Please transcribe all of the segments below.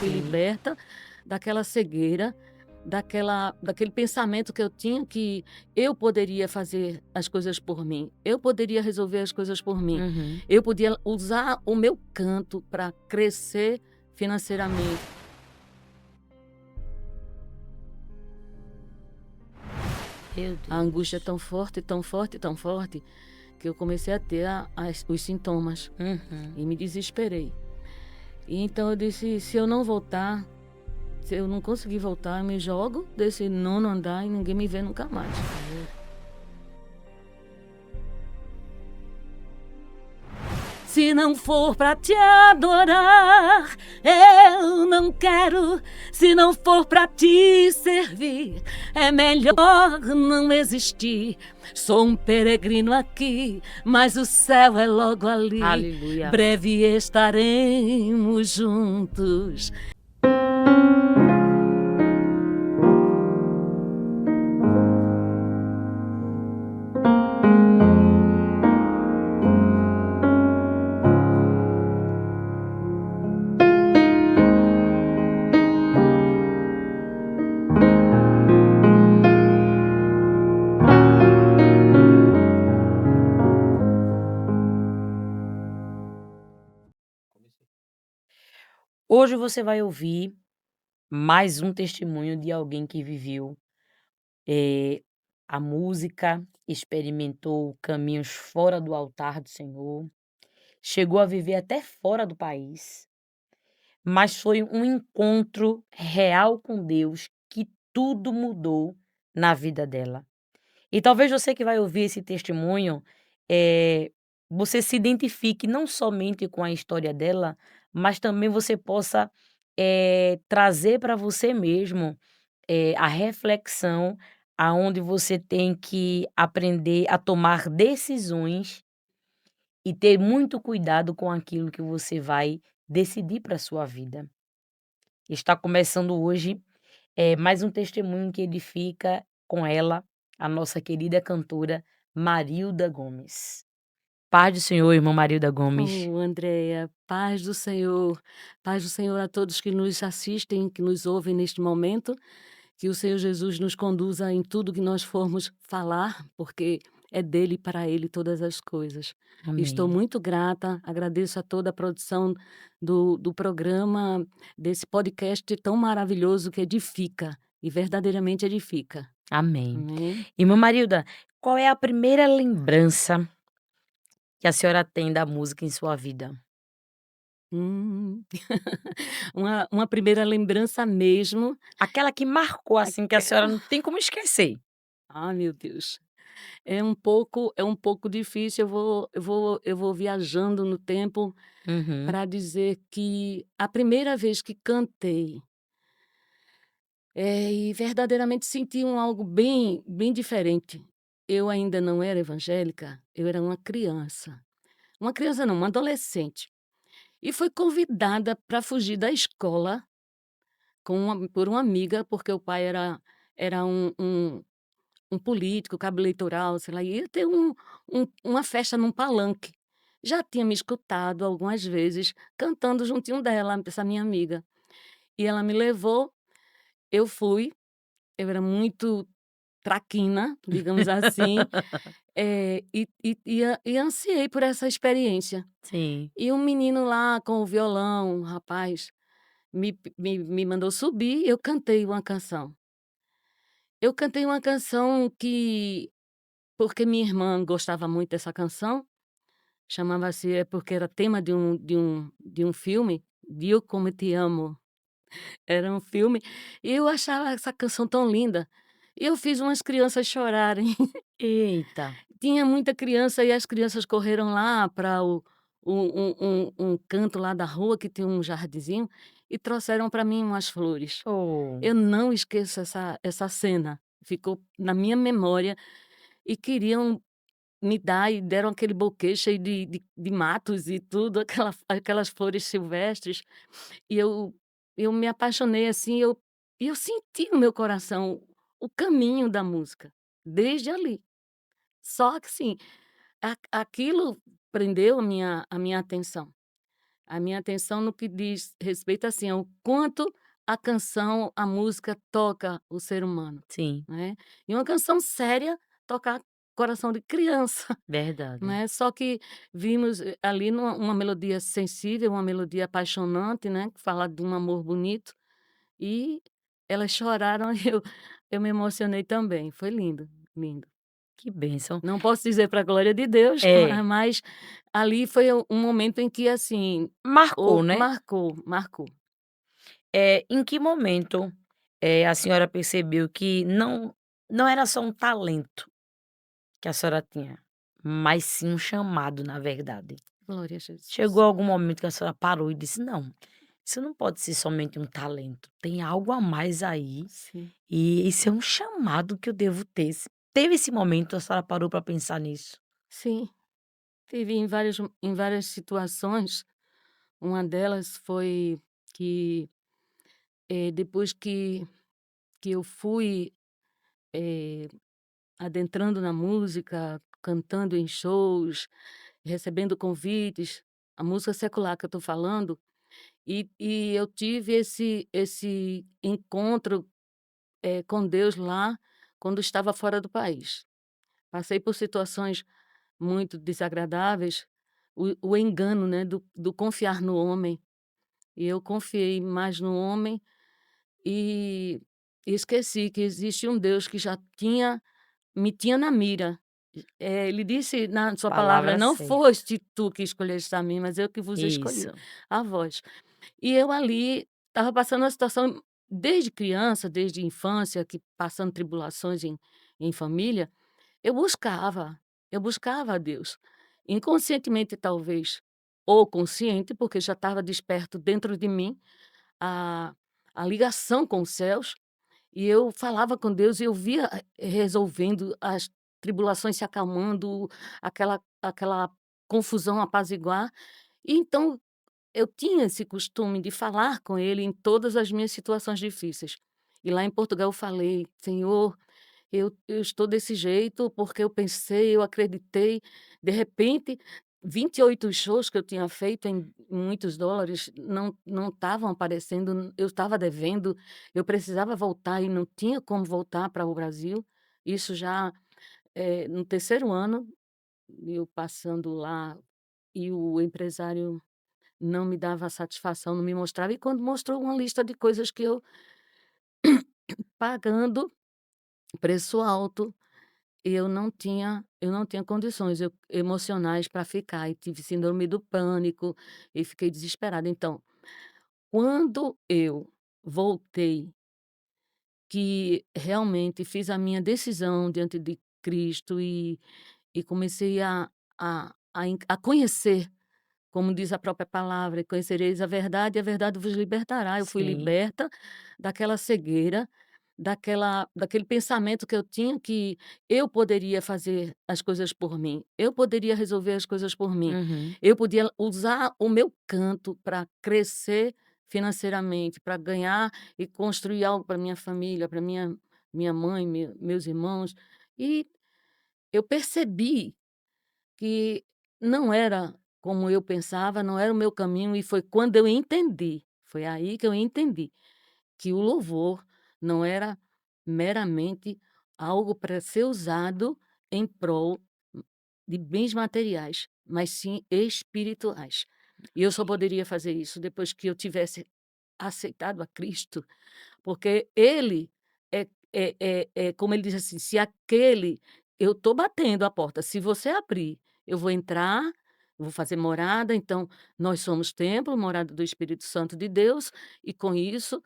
fui Sim. liberta daquela cegueira, daquele pensamento que eu tinha que eu poderia fazer as coisas por mim, eu poderia resolver as coisas por mim, Uhum. eu podia usar o meu canto para crescer financeiramente. Meu A angústia é Deus. tão forte, tão forte, tão forte, que eu comecei a ter os sintomas Uhum. e me desesperei. E então eu disse: se eu não voltar, se eu não conseguir voltar, eu me jogo desse nono andar e ninguém me vê nunca mais. Meu Se não for pra te adorar, eu não quero. Se não for pra te servir, é melhor não existir. Sou um peregrino aqui, mas o céu é logo ali. Aleluia. Breve estaremos juntos. Hoje você vai ouvir mais um testemunho de alguém que viveu, eh, a música, experimentou caminhos fora do altar do Senhor, chegou a viver até fora do país, mas foi um encontro real com Deus que tudo mudou na vida dela. E talvez você que vai ouvir esse testemunho, você se identifique não somente com a história dela, mas também você possa, trazer para você mesmo, a reflexão aonde você tem que aprender a tomar decisões e ter muito cuidado com aquilo que você vai decidir para sua vida. Está começando hoje, mais um testemunho que edifica com ela, a nossa querida cantora Marilda Gomes. Paz do Senhor, irmã Marilda Gomes. Oh, Andréia, paz do Senhor a todos que nos assistem, que nos ouvem neste momento. Que o Senhor Jesus nos conduza em tudo que nós formos falar, porque é dele e para ele todas as coisas. Estou Amém. muito grata, agradeço a toda a produção do programa, desse podcast tão maravilhoso que edifica, e verdadeiramente edifica. Amém. Amém. Irmã Marilda, qual é a primeira lembrança que a senhora tem da música em sua vida? Hum. Uma primeira lembrança mesmo. Aquela que marcou, assim, que a senhora Aquela não tem como esquecer. Ai, meu Deus. É um pouco difícil, eu vou viajando no tempo Uhum. para dizer que a primeira vez que cantei, e verdadeiramente senti algo bem bem diferente. Eu ainda não era evangélica, eu era uma criança. Uma criança não, uma adolescente. E fui convidada para fugir da escola por uma amiga, porque o pai era um político, cabo eleitoral, sei lá, ia ter uma festa num palanque. Já tinha me escutado algumas vezes cantando juntinho dela, essa minha amiga. E ela me levou, eu fui, eu era muito traquina, digamos assim, e ansiei por essa experiência. Sim. E um menino lá com o violão, um rapaz, me mandou subir e eu cantei uma canção. Eu cantei uma canção que porque minha irmã gostava muito dessa canção, chamava-se porque era tema de um filme, Viu Como Eu Te Amo. Era um filme, e eu achava essa canção tão linda. E eu fiz umas crianças chorarem. Eita. Tinha muita criança e as crianças correram lá para um canto lá da rua que tem um jardinzinho, e trouxeram para mim umas flores. Oh, Eu não esqueço essa cena, ficou na minha memória, e queriam me dar e deram aquele buquê cheio de matos e tudo, aquelas flores silvestres, e eu me apaixonei, assim, eu senti no meu coração o caminho da música, desde ali. Só que assim, aquilo prendeu a minha atenção. A minha atenção no que diz respeito, assim, ao quanto a canção, a música toca o ser humano, Sim, né. E uma canção séria toca coração de criança, verdade. né. Só que vimos, ali uma melodia sensível, uma melodia apaixonante, né, que fala de um amor bonito, e elas choraram e eu me emocionei também. Foi lindo, lindo. Que bênção. Não posso dizer para a glória de Deus, É, mas ali foi um momento em que, assim, marcou, né. marcou, marcou. Em que momento, a senhora percebeu que não era só um talento que a senhora tinha, mas sim um chamado, na verdade? Glória a Chegou Jesus. algum momento que a senhora parou e disse: "Não, isso não pode ser somente um talento, tem algo a mais aí, Sim, e isso é um chamado que eu devo ter". Teve esse momento, a senhora parou para pensar nisso? sim. Tive em várias situações, uma delas foi que, depois que eu fui, eh, adentrando na música, cantando em shows, recebendo convites, a música secular que eu estou falando, e eu tive esse encontro, com Deus lá, quando estava fora do país. Passei por situações muito desagradáveis, o engano, né, do confiar no homem, e eu confiei mais no homem e esqueci que existe um Deus que já tinha na mira. Ele disse na sua palavra: Palavra "Não certa. foste tu que escolheste a mim, mas eu que vos escolhi Isso. a vós". E eu ali estava passando uma situação desde criança, desde infância, que passando tribulações em família, eu buscava, eu buscava a Deus. Inconscientemente talvez, ou consciente, porque já estava desperto dentro de mim a a ligação com os céus, e eu falava com Deus e eu via, resolvendo as tribulações se acalmando, aquela confusão apaziguar. E então eu tinha esse costume de falar com Ele em todas as minhas situações difíceis. E lá em Portugal eu falei: "Senhor, eu estou desse jeito, porque eu pensei, eu acreditei, de repente, 28 shows que eu tinha feito em muitos dólares não estavam aparecendo, eu estava devendo, eu precisava voltar e não tinha como voltar para o Brasil. Isso já, no terceiro ano, eu passando lá, e o empresário não me dava satisfação, não me mostrava, e quando mostrou uma lista de coisas que eu pagando preço alto, eu não tinha condições emocionais para ficar, e tive síndrome do pânico, e fiquei desesperada. Então, quando eu voltei, que realmente fiz a minha decisão diante de Cristo, e comecei a conhecer, como diz a própria palavra: "E conhecereis a verdade, e a verdade vos libertará". Eu fui Sim. liberta daquela cegueira, daquele pensamento que eu tinha, que eu poderia fazer as coisas por mim, eu poderia resolver as coisas por mim, Uhum. eu podia usar o meu canto para crescer financeiramente, para ganhar e construir algo para minha família, para minha mãe, meus irmãos. E eu percebi que não era como eu pensava, não era o meu caminho, e foi quando eu entendi, foi aí que eu entendi, que o louvor não era meramente algo para ser usado em prol de bens materiais, mas sim espirituais. E eu só poderia fazer isso depois que eu tivesse aceitado a Cristo, porque Ele como ele diz assim: "Se aquele eu estou batendo a porta, se você abrir, eu vou entrar, eu vou fazer morada", então nós somos templo, morada do Espírito Santo de Deus, e com isso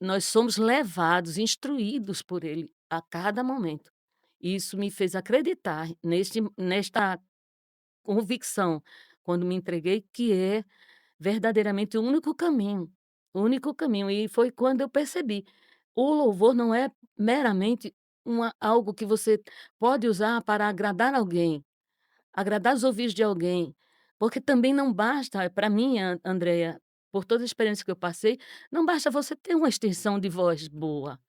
nós somos levados, instruídos por Ele a cada momento. Isso me fez acreditar nesta convicção, quando me entreguei, que é verdadeiramente o único caminho, e foi quando eu percebi, o louvor não é meramente algo que você pode usar para agradar alguém, agradar os ouvidos de alguém, porque também não basta para mim, Andreia, por toda a experiência que eu passei, não basta você ter uma extensão de voz boa.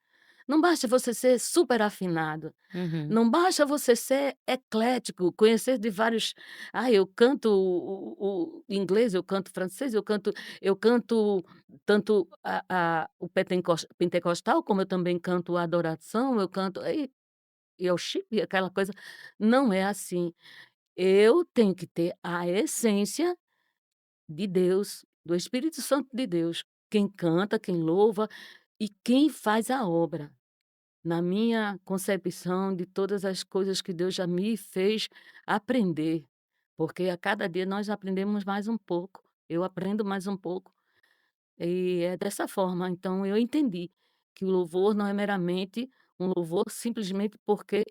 Não basta você ser super afinado, Uhum. não basta você ser eclético, conhecer de vários eu canto o inglês, eu canto francês, eu canto tanto o pentecostal, como eu também canto a adoração, eu canto e é o chip, aquela coisa. Não é assim. Eu tenho que ter a essência de Deus, do Espírito Santo de Deus, quem canta, quem louva e quem faz a obra. Na minha concepção de todas as coisas que Deus já me fez aprender, porque a cada dia nós aprendemos mais um pouco, eu aprendo mais um pouco, e é dessa forma. Então eu entendi que o louvor não é meramente um louvor simplesmente porque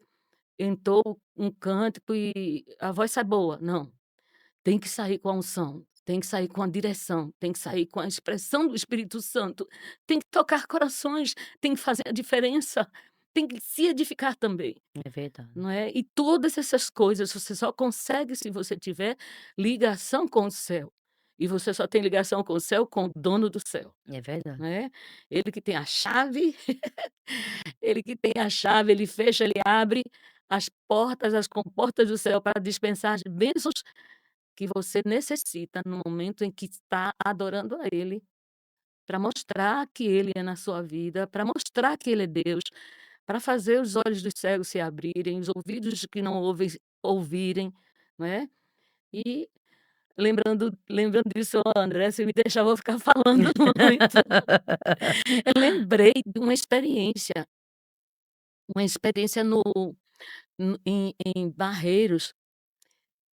entrou um cântico e a voz sai boa, não. Tem que sair com a unção, tem que sair com a direção, tem que sair com a expressão do Espírito Santo, tem que tocar corações, tem que fazer a diferença, tem que se edificar também, É verdade, não é. E todas essas coisas você só consegue se você tiver ligação com o céu, e você só tem ligação com o céu com o dono do céu, é verdade, não é. Ele que tem a chave, ele que tem a chave, ele fecha, ele abre as portas, as comportas do céu para dispensar as bênçãos que você necessita no momento em que está adorando a Ele, para mostrar que Ele é na sua vida, para mostrar que Ele é Deus, para fazer os olhos dos cegos se abrirem, os ouvidos que não ouvem ouvirem, não é. E lembrando disso, ó, André, se me deixar eu vou ficar falando muito. Eu lembrei de uma experiência no em Barreiros.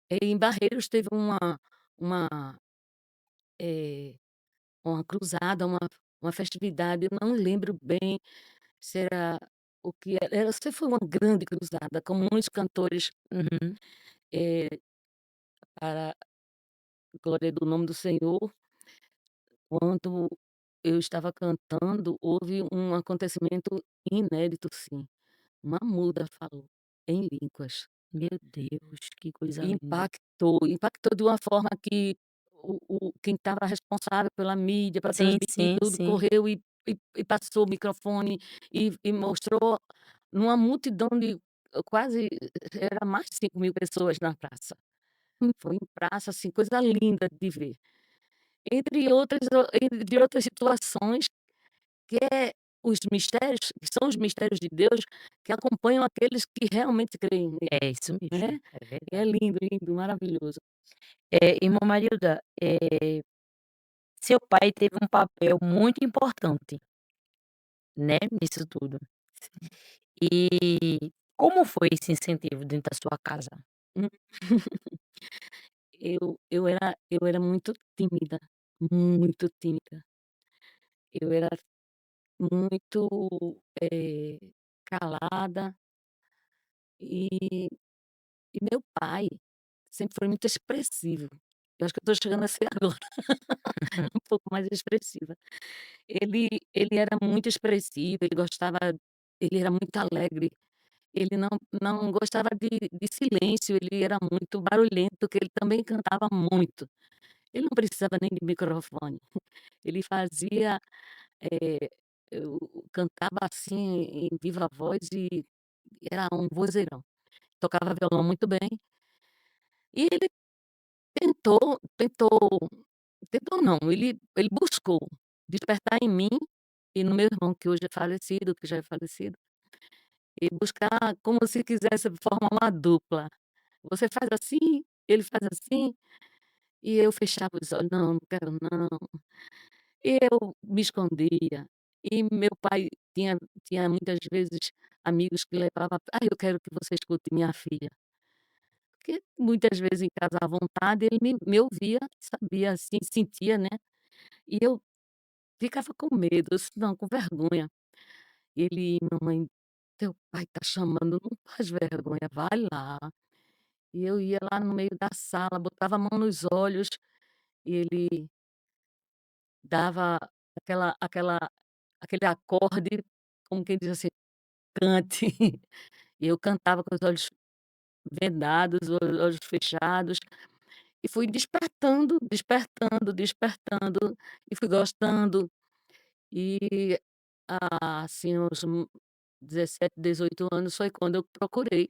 Em Barreiros teve uma, eh uma cruzada, uma festividade, eu não lembro bem se era o que era, se foi uma grande cruzada com muitos cantores, Uhum. eh, para a glória do nome do Senhor. Quando eu estava cantando, houve um acontecimento inédito sim, uma muda falou em línguas. Meu Deus, que coisa linda. Impactou de uma forma que quem estava responsável pela mídia, para Sim, transmitir sim, tudo, sim. correu e passou o microfone e mostrou numa multidão de quase era mais de 5.000 pessoas na praça. Foi em praça, assim, coisa linda de ver. Entre outras situações, que é os mistérios que são os mistérios de Deus, que acompanham aqueles que realmente creem nele, É isso mesmo, né. é E é verdade. lindo, lindo, maravilhoso. Irmã Marilda, seu pai teve um papel muito importante, né, nisso tudo. Sim. E como foi esse incentivo dentro da sua casa? Hum. Eu era muito tímida, muito tímida. Eu era muito, calada e meu pai sempre foi muito expressivo. Eu acho que eu estou chegando a ser agora um pouco mais expressiva. Ele era muito expressivo, ele era muito alegre, ele não gostava de silêncio, ele era muito barulhento, que ele também cantava muito. Ele não precisava nem de microfone, ele fazia, eu cantava assim em viva voz e era um vozeirão. Tocava violão muito bem, e ele tentou tentou não, ele buscou despertar em mim e no meu irmão que hoje é falecido, que já é falecido, e buscar como se quisesse formar uma dupla. Você faz assim, ele faz assim, e eu fechava os olhos: "Não, não quero não". E eu me escondia. E meu pai tinha muitas vezes amigos que levava: eu quero que você escute minha filha". Porque muitas vezes em casa à vontade ele me ouvia, sabia assim, sentia, né, e eu ficava com medo, eu disse: "Não, com vergonha". Ele: "Mamãe, teu pai tá chamando, não faz vergonha, vai lá". E eu ia lá no meio da sala, botava a mão nos olhos, e ele dava aquela aquele acorde, como quem diz assim: "Cante". E eu cantava com os olhos vendados, os olhos fechados, e fui despertando, despertando, despertando, e fui gostando. E, assim, 17, 18 anos foi quando eu procurei,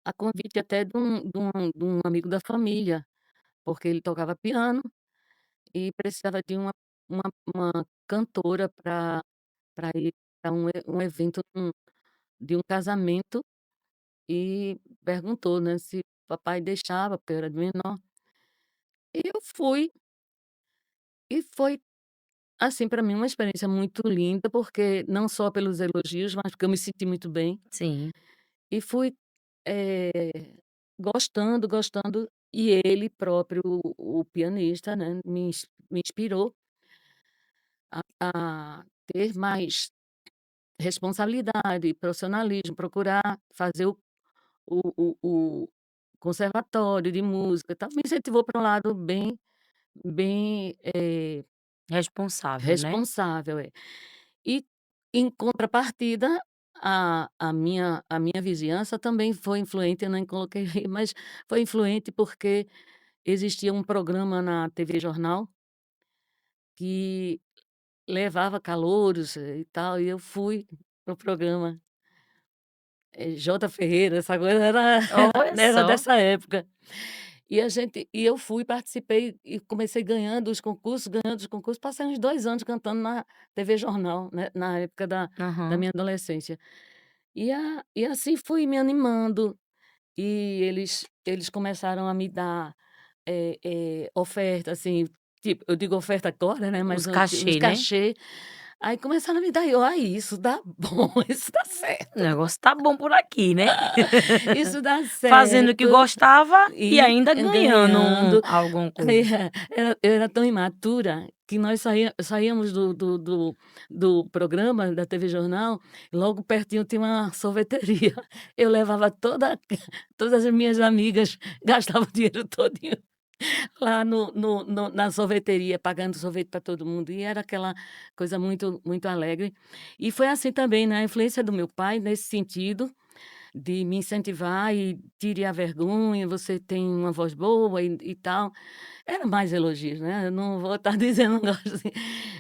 a convite até de um amigo da família, porque ele tocava piano e precisava de uma uma cantora para ir para um evento de um casamento, e perguntou, né, se papai deixava, porque eu era de menor. E eu fui, e foi, assim, para mim uma experiência muito linda, porque não só pelos elogios, mas porque eu me senti muito bem. Sim. E fui, gostando, gostando, e ele próprio, o pianista, né, me inspirou a ter mais responsabilidade, profissionalismo, procurar fazer o conservatório de música e tal, me incentivou para um lado bem, Responsável, né. responsável, é. E, em contrapartida, a minha vizinhança também foi influente, eu nem coloquei aí, mas foi influente porque existia um programa na TV Jornal que levava calouros, e tal, e eu fui para o programa, Jota Ferreira, essa coisa era Olha era só. dessa época. E eu fui, participei e comecei ganhando os concursos, passei uns 2 anos cantando na TV Jornal, né, na época da Aham. minha adolescência. E assim fui me animando, e eles começaram a me dar, oferta, assim, tipo, eu digo oferta agora, né, Os mas os cachê, né. cachê, aí começaram a me dar, e eu: "Ai, isso dá bom, isso dá O certo, negócio tá bom por aqui, né. isso dá Fazendo o que certo", gostava e e ainda ganhando ganhando. alguma Aí, coisa. eu era tão imatura que nós saíamos do programa da TV Jornal, logo pertinho tinha uma sorveteria. Eu levava todas as minhas amigas, gastava o dinheiro todinho lá na sorveteria, pagando sorvete para todo mundo, e era aquela coisa muito muito alegre. E foi assim também, né, a influência do meu pai nesse sentido, de me incentivar e tire a vergonha, você tem uma voz boa e tal. Era mais elogios, né, eu não vou estar dizendo um negócio assim,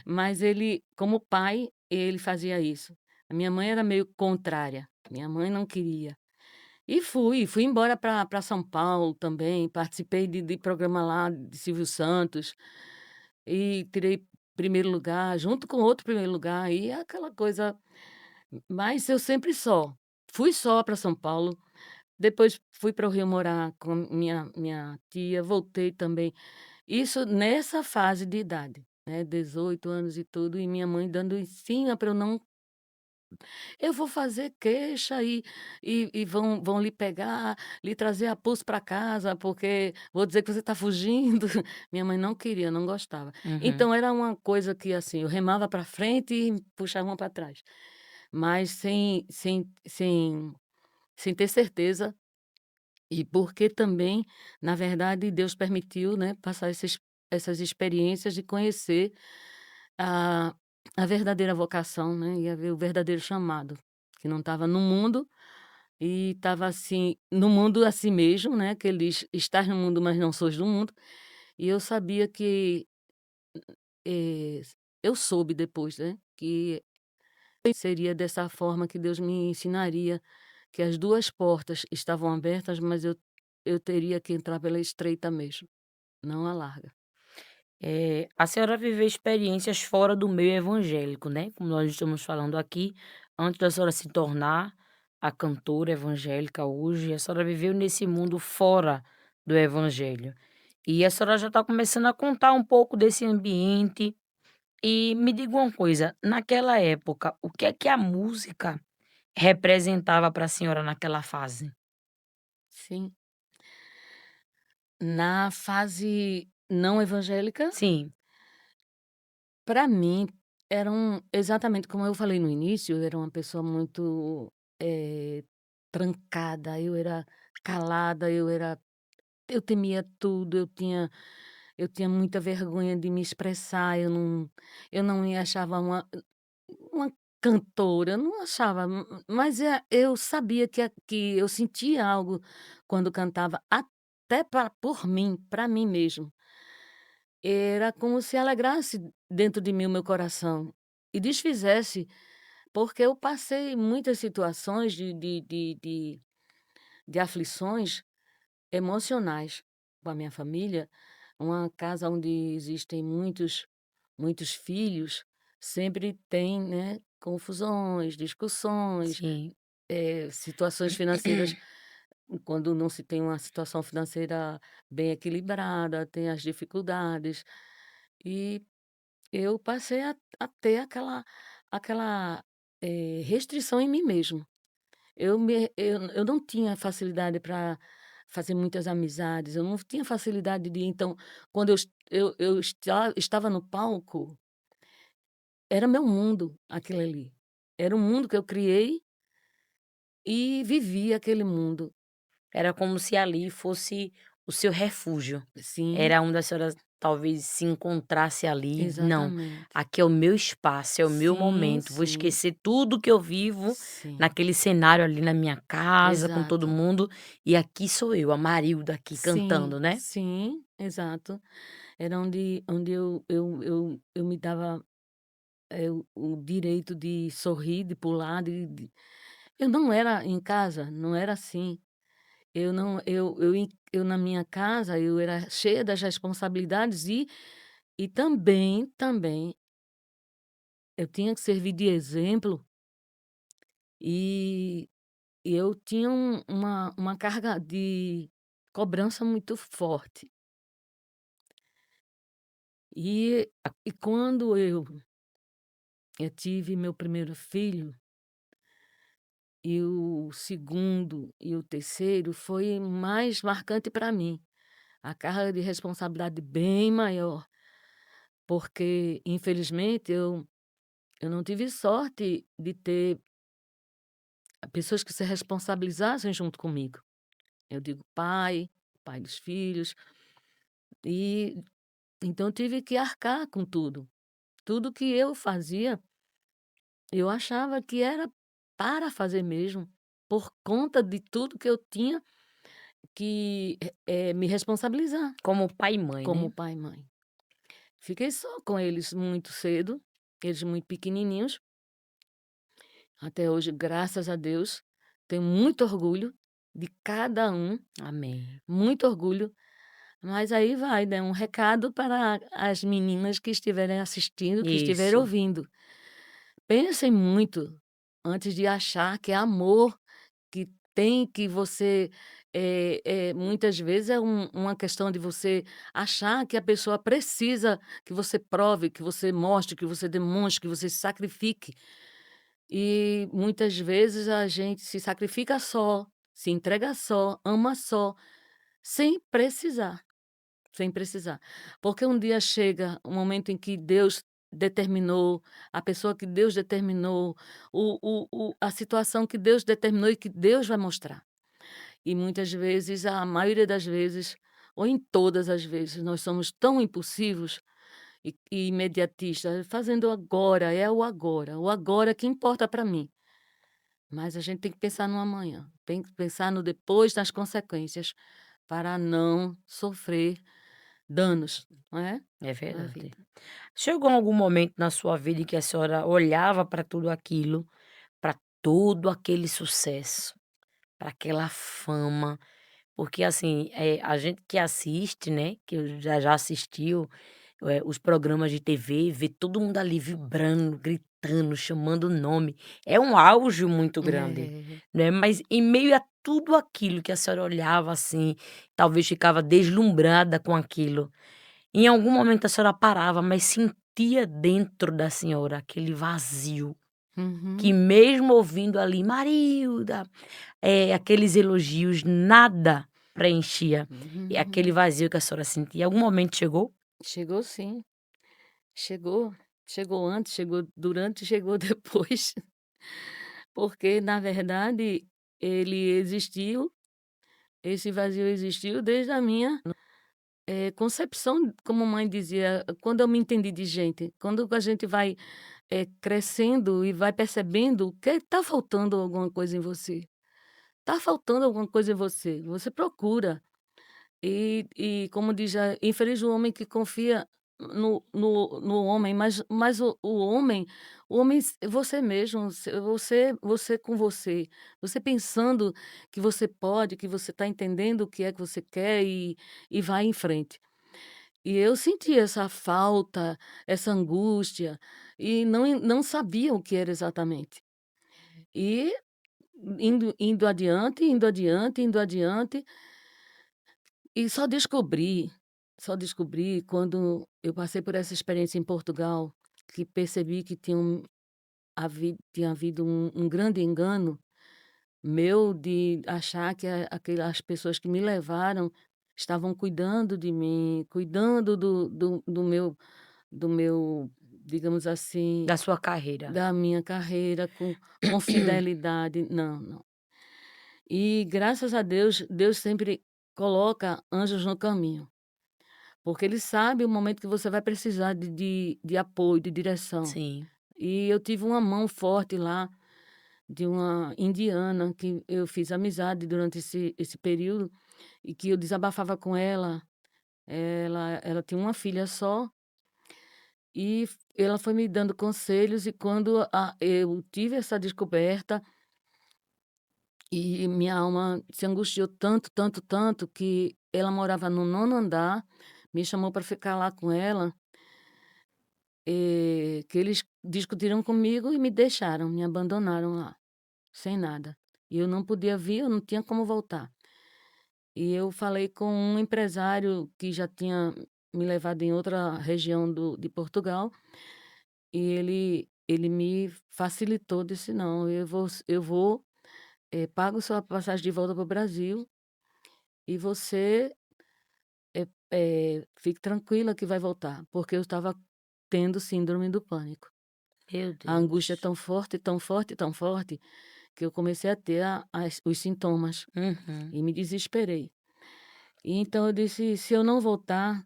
mas ele, como pai, ele fazia isso. A minha mãe era meio contrária, minha mãe não queria. E fui embora para São Paulo também, participei de programa lá de Silvio Santos, e tirei primeiro lugar, junto com outro primeiro lugar, e aquela coisa, mas eu sempre só. Fui só para São Paulo, depois fui para o Rio morar com minha tia, voltei também. Isso nessa fase de idade, né, 18 anos e tudo, e minha mãe dando em cima para eu não, "Eu vou fazer queixa e vão lhe pegar, lhe trazer a pulso para casa, porque vou dizer que você está fugindo". Minha mãe não queria, não gostava. Uhum. Então era uma coisa que, assim, eu remava para frente e puxava uma para trás, mas sem ter certeza, e porque também, na verdade, Deus permitiu, né, passar essas experiências de conhecer a a verdadeira vocação, né, e a ver o verdadeiro chamado, que não estava no mundo, e estava, assim, no mundo a si mesmo, né, que ele diz: "Estás no mundo, mas não sois do mundo", e eu sabia que, eh, eu soube depois, né, que seria dessa forma que Deus me ensinaria, que as 2 portas estavam abertas, mas eu teria que entrar pela estreita mesmo, não a larga. A senhora viveu experiências fora do meio evangélico, né, como nós estamos falando aqui, antes da senhora se tornar a cantora evangélica hoje, a senhora viveu nesse mundo fora do evangelho. E a senhora já está começando a contar um pouco desse ambiente. E me diga uma coisa, naquela época, o que é que a música representava para a senhora naquela fase? Sim. Na fase não evangélica, Sim. para mim, exatamente como eu falei no início, eu era uma pessoa muito, trancada, eu era calada, eu temia tudo, eu tinha muita vergonha de me expressar, eu não me achava uma cantora, eu não achava, mas, eu sabia que eu sentia algo quando cantava, até por mim, para mim mesmo. Era como se alegrasse dentro de mim o meu coração e desfizesse, porque eu passei muitas situações de aflições emocionais com a minha família. Uma casa onde existem muitos filhos, sempre tem, né, confusões, discussões, Sim. situações financeiras. Quando não se tem uma situação financeira bem equilibrada, tem as dificuldades. E eu passei a ter aquela, restrição em mim mesmo. Eu não tinha facilidade para fazer muitas amizades, eu não tinha facilidade de, então, quando eu estava no palco, era meu mundo aquilo ali. Era um mundo que eu criei e vivi aquele mundo. Era como se ali fosse o seu refúgio. Sim, Era onde a senhora talvez se encontrasse ali. "Não, exatamente. aqui é o meu espaço, é o meu Sim, momento, vou sim, esquecer tudo que eu vivo sim. naquele cenário ali na minha casa, com todo Exato. mundo, e aqui sou eu, a Marilda aqui Sim, cantando", né. sim, exato. Era onde eu me dava, o direito de sorrir, de pular, de eu não era em casa, não era assim. Eu não eu na minha casa, eu era cheia das responsabilidades e também eu tinha que servir de exemplo, e eu tinha uma carga de cobrança muito forte. E quando eu tive meu primeiro filho, e o segundo e o terceiro foi mais marcante para mim, a carga de responsabilidade bem maior, porque infelizmente eu não tive sorte de ter pessoas que se responsabilizassem junto comigo. Eu digo pai dos filhos, e então eu tive que arcar com tudo. Tudo que eu fazia, eu achava que era para fazer mesmo, por conta de tudo que eu tinha que, me responsabilizar Como pai e mãe, né. como pai e mãe. Fiquei só com eles muito cedo, eles muito pequenininhos, até hoje, graças a Deus, tenho muito orgulho de cada um, Amém. muito orgulho, mas aí vai, né, um recado para as meninas que estiverem assistindo, que estiverem Isso. ouvindo. Pensem muito antes de achar que é amor, que tem que você, muitas vezes é uma questão de você achar que a pessoa precisa que você prove, que você mostre, que você demonstre, que você se sacrifique. E muitas vezes a gente se sacrifica só, se entrega só, ama só, sem precisar. Sem precisar. Porque um dia chega um momento em que Deus determinou, a pessoa que Deus determinou, a situação que Deus determinou e que Deus vai mostrar. E muitas vezes, a maioria das vezes, ou em todas as vezes, nós somos tão impulsivos e imediatistas, fazendo agora, é o agora que importa para mim. Mas a gente tem que pensar no amanhã, tem que pensar no depois, nas consequências, para não sofrer danos, não é, É na verdade. vida. Chegou algum momento na sua vida em que a senhora olhava para tudo aquilo, para todo aquele sucesso, para aquela fama, porque assim, a gente que assiste, né, que eu já assistiu, os programas de TV, vê todo mundo ali vibrando, gritando, chamando o nome, é um auge muito grande, É. né, mas em meio a tudo aquilo que a senhora olhava assim, talvez ficava deslumbrada com aquilo, em algum momento a senhora parava, mas sentia dentro da senhora aquele vazio, que Uhum, mesmo ouvindo ali: "Marilda", aqueles elogios, nada preenchia, e aquele uhum. vazio que a senhora sentia, algum momento chegou? Chegou sim, chegou. Chegou antes, chegou durante, chegou depois. Porque, na verdade, ele existiu, esse vazio existiu desde a minha, concepção, como mãe dizia, quando eu me entendi de gente. Quando a gente vai, crescendo e vai percebendo que está faltando alguma coisa em você. Está faltando alguma coisa em você, você procura. E como diz, infeliz o homem que confia no homem, mas o homem você mesmo, você com você, você pensando que você pode, que você está entendendo o que é que você quer e vai em frente. E eu senti essa falta, essa angústia, e não sabia o que era exatamente. E indo adiante, indo adiante, indo adiante, e só descobri quando eu passei por essa experiência em Portugal, que percebi que tinha havido um grande engano meu de achar que aquelas pessoas que me levaram estavam cuidando de mim, cuidando do meu, digamos assim, Da sua carreira. da minha carreira com fidelidade. Não, não. E graças a Deus, Deus sempre coloca anjos no caminho, porque Ele sabe o momento que você vai precisar de apoio, de direção. Sim. E eu tive uma mão forte lá, de uma indiana que eu fiz amizade durante esse período, e que eu desabafava com ela. Ela tinha uma filha só, e ela foi me dando conselhos, e quando eu tive essa descoberta, e minha alma se angustiou tanto, tanto, tanto, que ela morava no nono andar, me chamou para ficar lá com ela, que eles discutiram comigo e me deixaram, me abandonaram lá, sem nada. E eu não podia vir, eu não tinha como voltar. E eu falei com um empresário que já tinha me levado em outra região de Portugal, e ele me facilitou, disse: "Não, eu vou, pago sua passagem de volta para o Brasil, e você, fique tranquila que vai voltar", porque eu estava tendo síndrome do pânico. Meu A angústia é Deus. tão forte, tão forte, tão forte, que eu comecei a ter os sintomas, Uhum. e me desesperei. E então eu disse: "Se eu não voltar,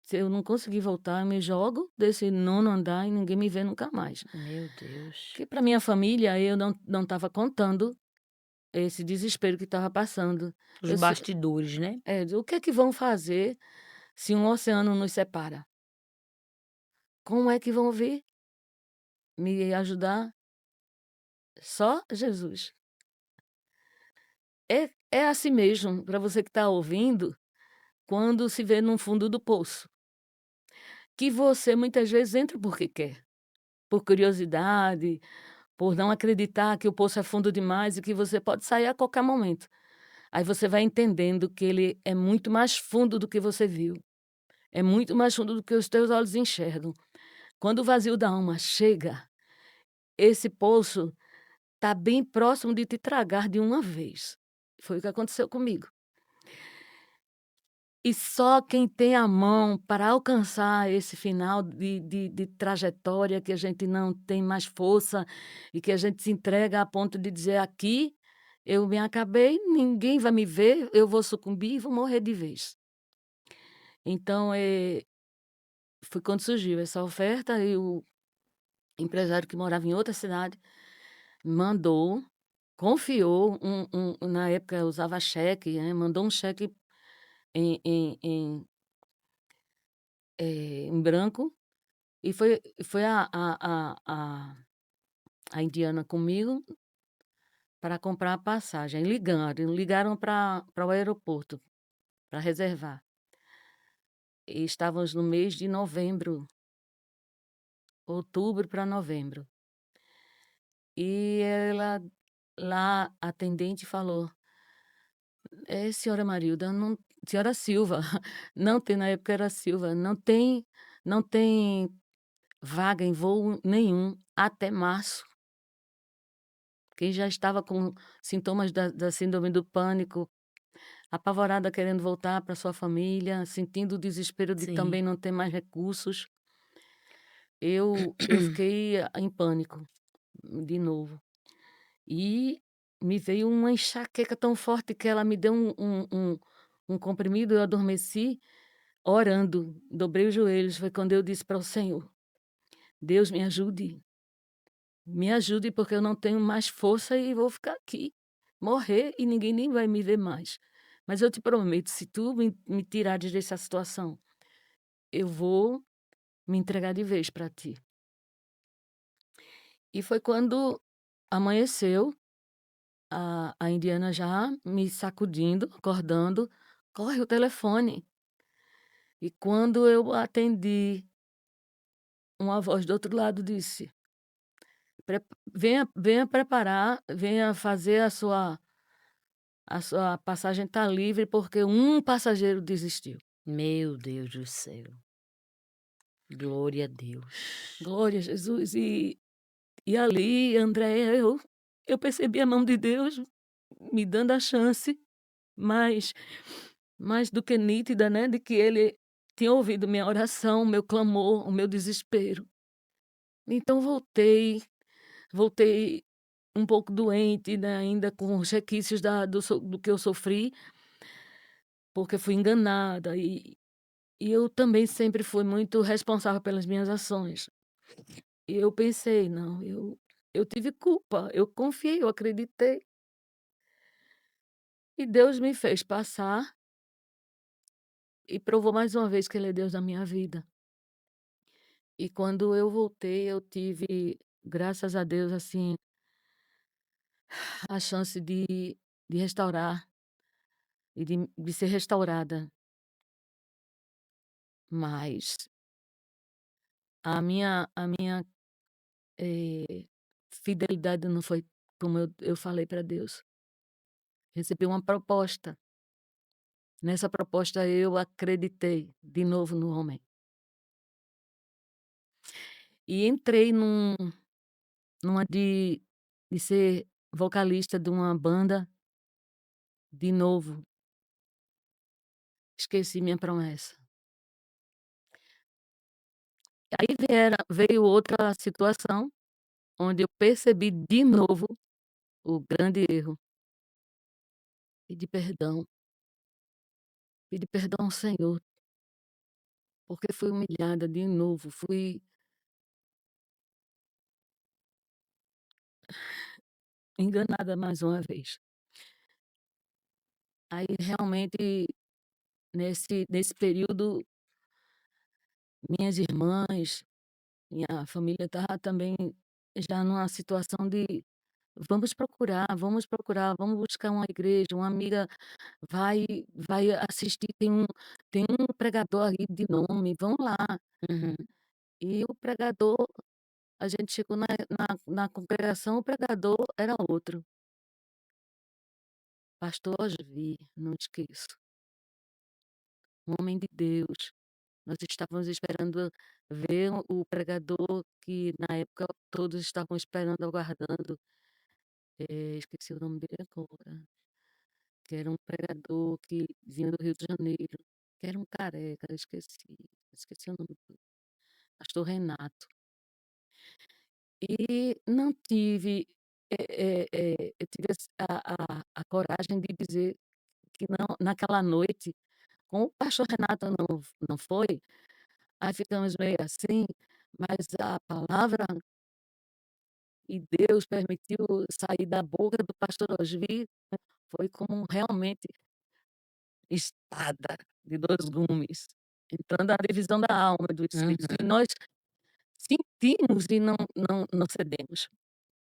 se eu não conseguir voltar, eu me jogo desse nono andar e ninguém me vê nunca mais". Meu Deus. Que para minha família eu não estava contando esse desespero que estava passando. Os Eu se bastidores, né. O que é que vão fazer se um oceano nos separa? Como é que vão vir me ajudar? Só Jesus. É assim mesmo, para você que está ouvindo, quando se vê no fundo do poço, que você muitas vezes entra porque quer, por curiosidade, por não acreditar que o poço é fundo demais e que você pode sair a qualquer momento. Aí você vai entendendo que ele é muito mais fundo do que você viu, é muito mais fundo do que os teus olhos enxergam. Quando o vazio da alma chega, esse poço está bem próximo de te tragar de uma vez. Foi o que aconteceu comigo. E só quem tem a mão para alcançar esse final de trajetória, que a gente não tem mais força e que a gente se entrega a ponto de dizer: "Aqui eu me acabei, ninguém vai me ver, eu vou sucumbir e vou morrer de vez". Então, foi quando surgiu essa oferta, e o empresário que morava em outra cidade mandou, confiou na época eu usava cheque, né, mandou um cheque em branco. E foi a indiana comigo para comprar a passagem. Aí ligaram para o aeroporto para reservar. E estávamos no mês de novembro, outubro para novembro. E ela lá, a atendente falou: senhora Marilda, não, senhora Silva, não tem", na época era Silva, "não tem vaga em voo nenhum até março". Quem já estava com sintomas da síndrome do pânico, apavorada, querendo voltar para sua família, sentindo o desespero de Sim. também não ter mais recursos, eu fiquei em pânico, de novo. E me veio uma enxaqueca tão forte que ela me deu um comprimido, eu adormeci orando, dobrei os joelhos, foi quando eu disse para o Senhor: "Deus, me ajude, porque eu não tenho mais força e vou ficar aqui, morrer e ninguém nem vai me ver mais. Mas eu te prometo, se tu me tirares dessa situação, eu vou me entregar de vez para ti". E foi quando amanheceu, a indiana já me sacudindo, acordando: "Corre, o telefone". E quando eu atendi, uma voz do outro lado disse: Venha preparar, venha fazer a sua passagem está livre, porque um passageiro desistiu". Meu Deus do céu. Glória a Deus. Glória a Jesus. E ali, Andréia, eu percebi a mão de Deus me dando a chance, mais mais do que nítida, né, de que Ele tinha ouvido minha oração, meu clamor, o meu desespero. Então voltei um pouco doente, né, ainda com os requisitos do que eu sofri, porque fui enganada e eu também sempre fui muito responsável pelas minhas ações. E eu pensei: "Não, eu tive culpa, eu confiei, eu acreditei". E Deus me fez passar e provou mais uma vez que Ele é Deus na minha vida. E quando eu voltei, eu tive, graças a Deus, assim, a chance de restaurar e de ser restaurada. Mas a minha, fidelidade não foi como eu falei para Deus. Recebi uma proposta. Nessa proposta eu acreditei de novo no homem. E entrei numa de ser vocalista de uma banda de novo. Esqueci minha promessa. Aí veio outra situação, onde eu percebi de novo o grande erro. Pedi perdão ao Senhor, porque fui humilhada de novo, fui enganada mais uma vez. Aí realmente nesse período, minhas irmãs, minha família estava também já numa situação de: vamos procurar, vamos buscar uma igreja, uma amiga vai vai assistir, tem um pregador aí de nome, vamos lá". Uhum. E o pregador, a gente chegou na congregação, o pregador era outro, pastor Osvi, não esqueço, um homem de Deus. Nós estávamos esperando ver o pregador que na época todos estavam esperando, aguardando, esqueci o nome dele agora, que era um pregador que vinha do Rio de Janeiro, que era um careca, esqueci o nome dele, pastor Renato. E não tive, eu tive a coragem de dizer que não naquela noite, como o pastor Renato não foi, aí ficamos meio assim, mas a palavra e Deus permitiu sair da boca do pastor Osvi, foi como realmente espada de 2 gumes, entrando na divisão da alma e do espírito, e Uhum. nós sentimos e não cedemos.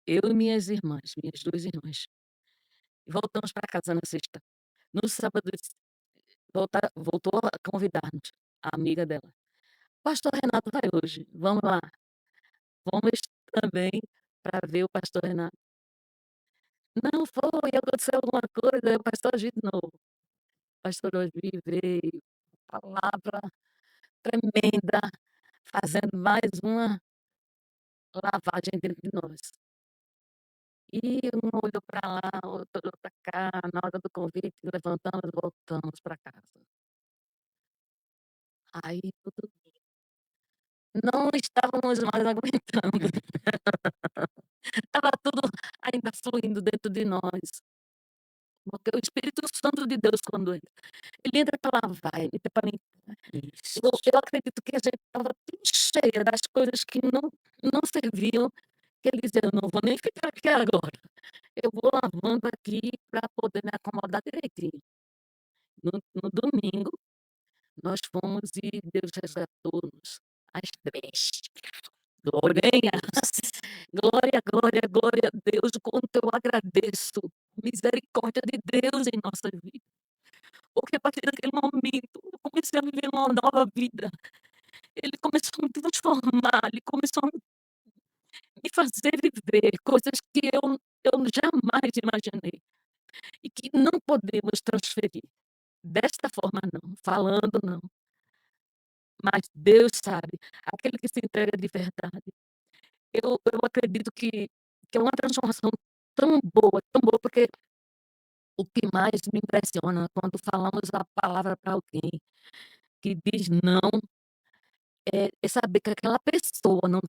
Eu e minhas irmãs, minhas 2 irmãs. E voltamos para casa na sexta. No sábado, voltou a convidar-nos, a amiga dela: "Pastor Renato vai hoje, vamos lá". Fomos também para ver o pastor Renato. Não, foi, aconteceu alguma coisa, aí o pastor Agi de novo. O pastor Agi veio, palavra tremenda, fazendo mais uma lavagem dentro de nós. E um olhou para lá, outro olhou para cá, na hora do convite levantamos e voltamos para casa. Aí tudo não estávamos mais aguentando, estava tudo ainda fluindo dentro de nós, porque o Espírito Santo de Deus quando ele entra para lavar, ele entra para limpar. Isso. Eu acredito que a gente estava tão cheia das coisas que não serviam, que ele dizia: "Eu não vou nem ficar aqui agora, eu vou lavando aqui para poder me acomodar direitinho". No domingo, nós fomos e Deus resgatou-nos. as 3. Glória a Venha, Deus. glória, glória, glória a Deus, o quanto eu agradeço a misericórdia de Deus em nossa vida, porque a partir daquele momento eu comecei a viver uma nova vida. Ele começou a me transformar, ele começou a me fazer viver coisas que eu jamais imaginei e que não podemos transferir. Desta forma não, falando não, mas Deus sabe, aquele que se entrega de verdade. Eu acredito que é uma transformação tão boa, porque o que mais me impressiona quando falamos a palavra para alguém que diz não, é saber que aquela pessoa não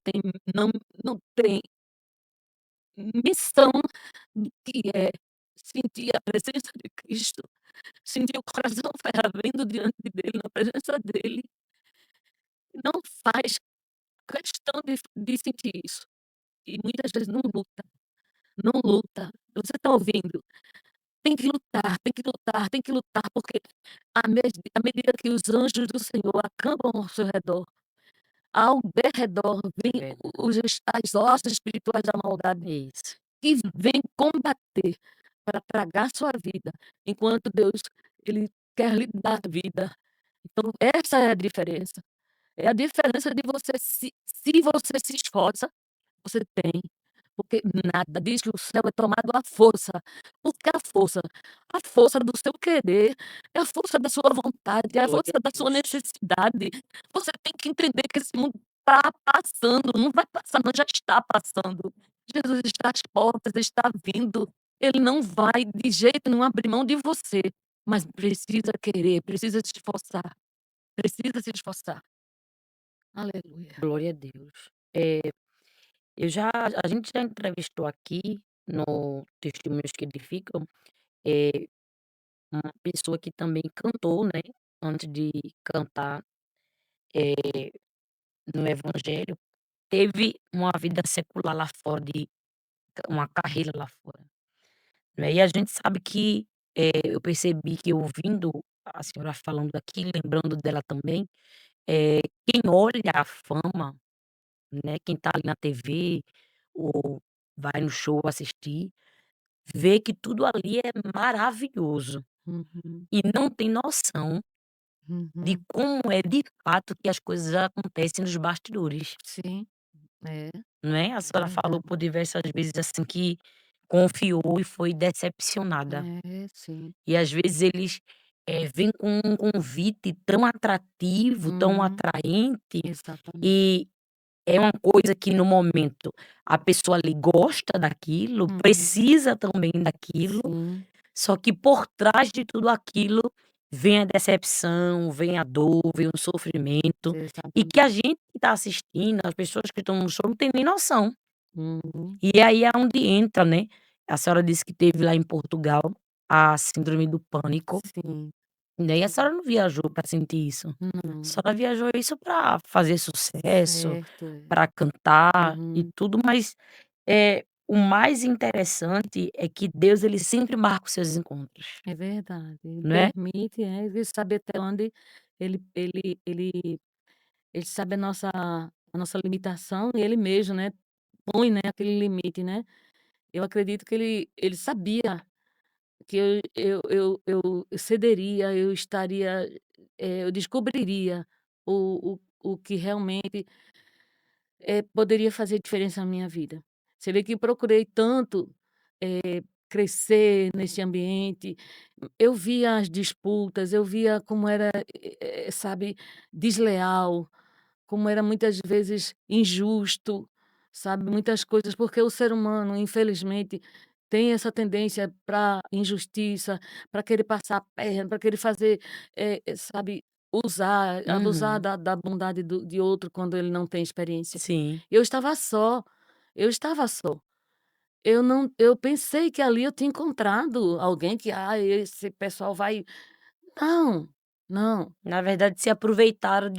não tem missão do que é sentir a presença de Cristo, sentir o coração fervendo diante dele, na presença dele, não faz questão de sentir isso. E muitas vezes não luta, não luta. Você está ouvindo? Tem que lutar, tem que lutar, tem que lutar, porque à medida que os anjos do Senhor acampam ao seu redor, ao derredor É vem verdade. os as hostes espirituais da maldade Isso. que vêm combater para tragar sua vida, enquanto Deus, ele quer lhe dar vida. Então essa é a diferença. É a diferença de você se você se esforça, você tem. Porque nada diz que o céu é tomado à força. Porque a força do seu querer, é a força da sua vontade, é a Glória força a da sua Deus. necessidade. Você tem que entender que esse mundo está passando, não vai passar não, já está passando. Jesus está às portas, está vindo. Ele não vai de jeito nenhum abrir mão de você, mas precisa querer, precisa se esforçar, precisa se esforçar. Aleluia. Glória a Deus. A gente já entrevistou aqui no Testemunhos que Edificam, eh, uma pessoa que também cantou, né, antes de cantar, eh, no evangelho, teve uma vida secular lá fora, de uma carreira lá fora, né. E a gente sabe que, eu percebi que ouvindo a senhora falando aqui, lembrando dela também, quem olha a fama, né, quem tá ali na TV ou vai no show assistir, vê que tudo ali é maravilhoso Uhum, e não tem noção de uhum. como é de fato que as coisas acontecem nos bastidores, Sim, é, né. A é senhora falou verdade. por diversas vezes, assim, que confiou e foi decepcionada. É, sim. E às vezes eles, vêm com um convite tão atrativo, tão Uhum, atraente, exatamente. e é uma coisa que no momento a pessoa ali gosta daquilo, Uhum, precisa também daquilo, sim, só que por trás de tudo aquilo vem a decepção, vem a dor, vem o sofrimento, e que a exatamente. gente que está assistindo, as pessoas que estão no show não tem nem noção. Uhum, E aí é onde entra, né, a senhora disse que teve lá em Portugal a síndrome do pânico, sim, né, e a sim. senhora não viajou para sentir isso. A Não, senhora viajou isso para fazer sucesso, certo, é. para cantar e Uhum, tudo, mas, o mais interessante é que Deus ele sempre marca os seus encontros, é verdade. Ele não é? permite, ele sabe até onde ele sabe a nossa limitação e ele mesmo, né, põe, né, aquele limite, né. Eu acredito que ele sabia que eu cederia, eu estaria, eu descobriria o que realmente, poderia fazer diferença na minha vida. Você vê que eu procurei tanto, crescer nesse ambiente, eu via as disputas, eu via como era, sabe, desleal, como era muitas vezes injusto, sabe, muitas coisas, porque o ser humano, infelizmente, tem essa tendência para injustiça, para querer passar a perna, para querer fazer, sabe, abusar Uhum. da bondade de outro quando ele não tem experiência. Sim. Eu estava só, eu estava só. Eu pensei que ali eu tinha encontrado alguém que: "Ah, esse pessoal vai", não, não. Na verdade se aproveitaram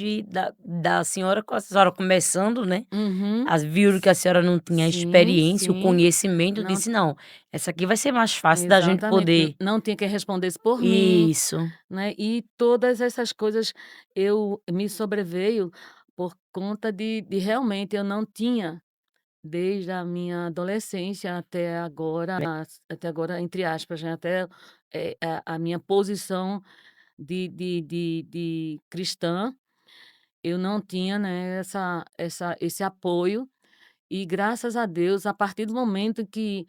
da senhora, com a senhora começando, né, Uhum. viram que a senhora não tinha a Sim, experiência, o sim. conhecimento, Não, disse: "Não, essa aqui vai ser mais fácil da gente exatamente. poder". Não tinha quem respondesse por mim, Isso. né, e todas essas coisas eu me sobreveio, por conta de realmente eu não tinha, desde a minha adolescência até agora, entre aspas, né, até, a minha posição de cristã, eu não tinha, né, esse apoio. E graças a Deus, a partir do momento que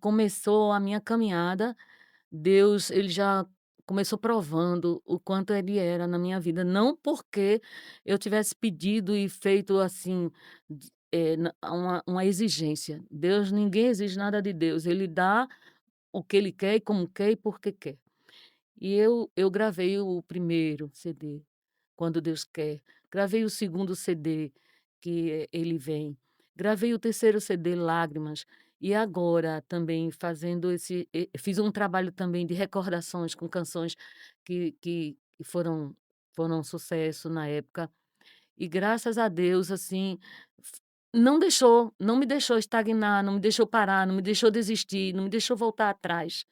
começou a minha caminhada, Deus, ele já começou provando o quanto ele era na minha vida, não porque eu tivesse pedido e feito assim, na uma exigência. Deus, ninguém exige nada de Deus, ele dá o que ele quer e como quer e porque quer. E eu gravei o primeiro CD, Quando Deus Quer, gravei o segundo CD, que Ele Vem, gravei o terceiro CD, Lágrimas, e agora também fazendo fiz um trabalho também de recordações com canções que foram sucesso na época, e graças a Deus, assim, f não me deixou estagnar, não me deixou parar, não me deixou desistir, não me deixou voltar atrás.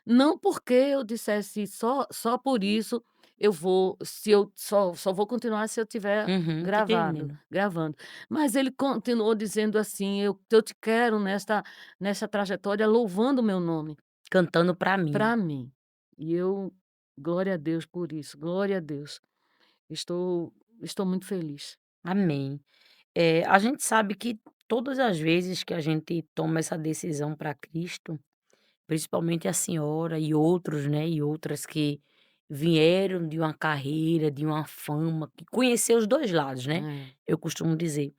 Não porque eu dissesse só por isso eu vou se eu só vou continuar se eu tiver Uhum, tô entendendo. gravando. Mas ele continuou dizendo assim: "Eu te quero nessa trajetória louvando o meu nome, Cantando pra mim. para mim". E eu glória a Deus por isso, glória a Deus. Estou muito feliz. Amém. A gente sabe que todas as vezes que a gente toma essa decisão para Cristo, principalmente a senhora e outros, né, e outras que vieram de uma carreira, de uma fama, que conheceu os 2 lados, né, É, eu costumo dizer.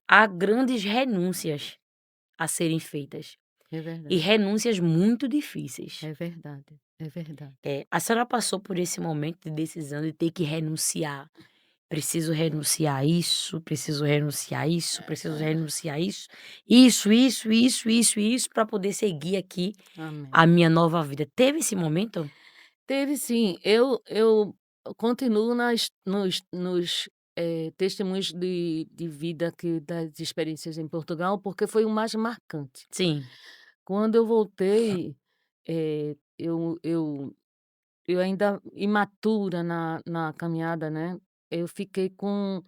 Há grandes renúncias a serem feitas, é e verdade, renúncias muito difíceis. é verdade, é verdade. A senhora passou por esse momento de decisão de ter que renunciar. Preciso renunciar a isso, preciso renunciar a isso, preciso renunciar a isso, isso para poder seguir aqui Amém. a minha nova vida. Teve esse momento? Teve sim, eu continuo nos testemunhos de vida das experiências em Portugal, porque foi o mais marcante. Sim, Quando eu voltei, eu ainda imatura na caminhada, né, eu fiquei com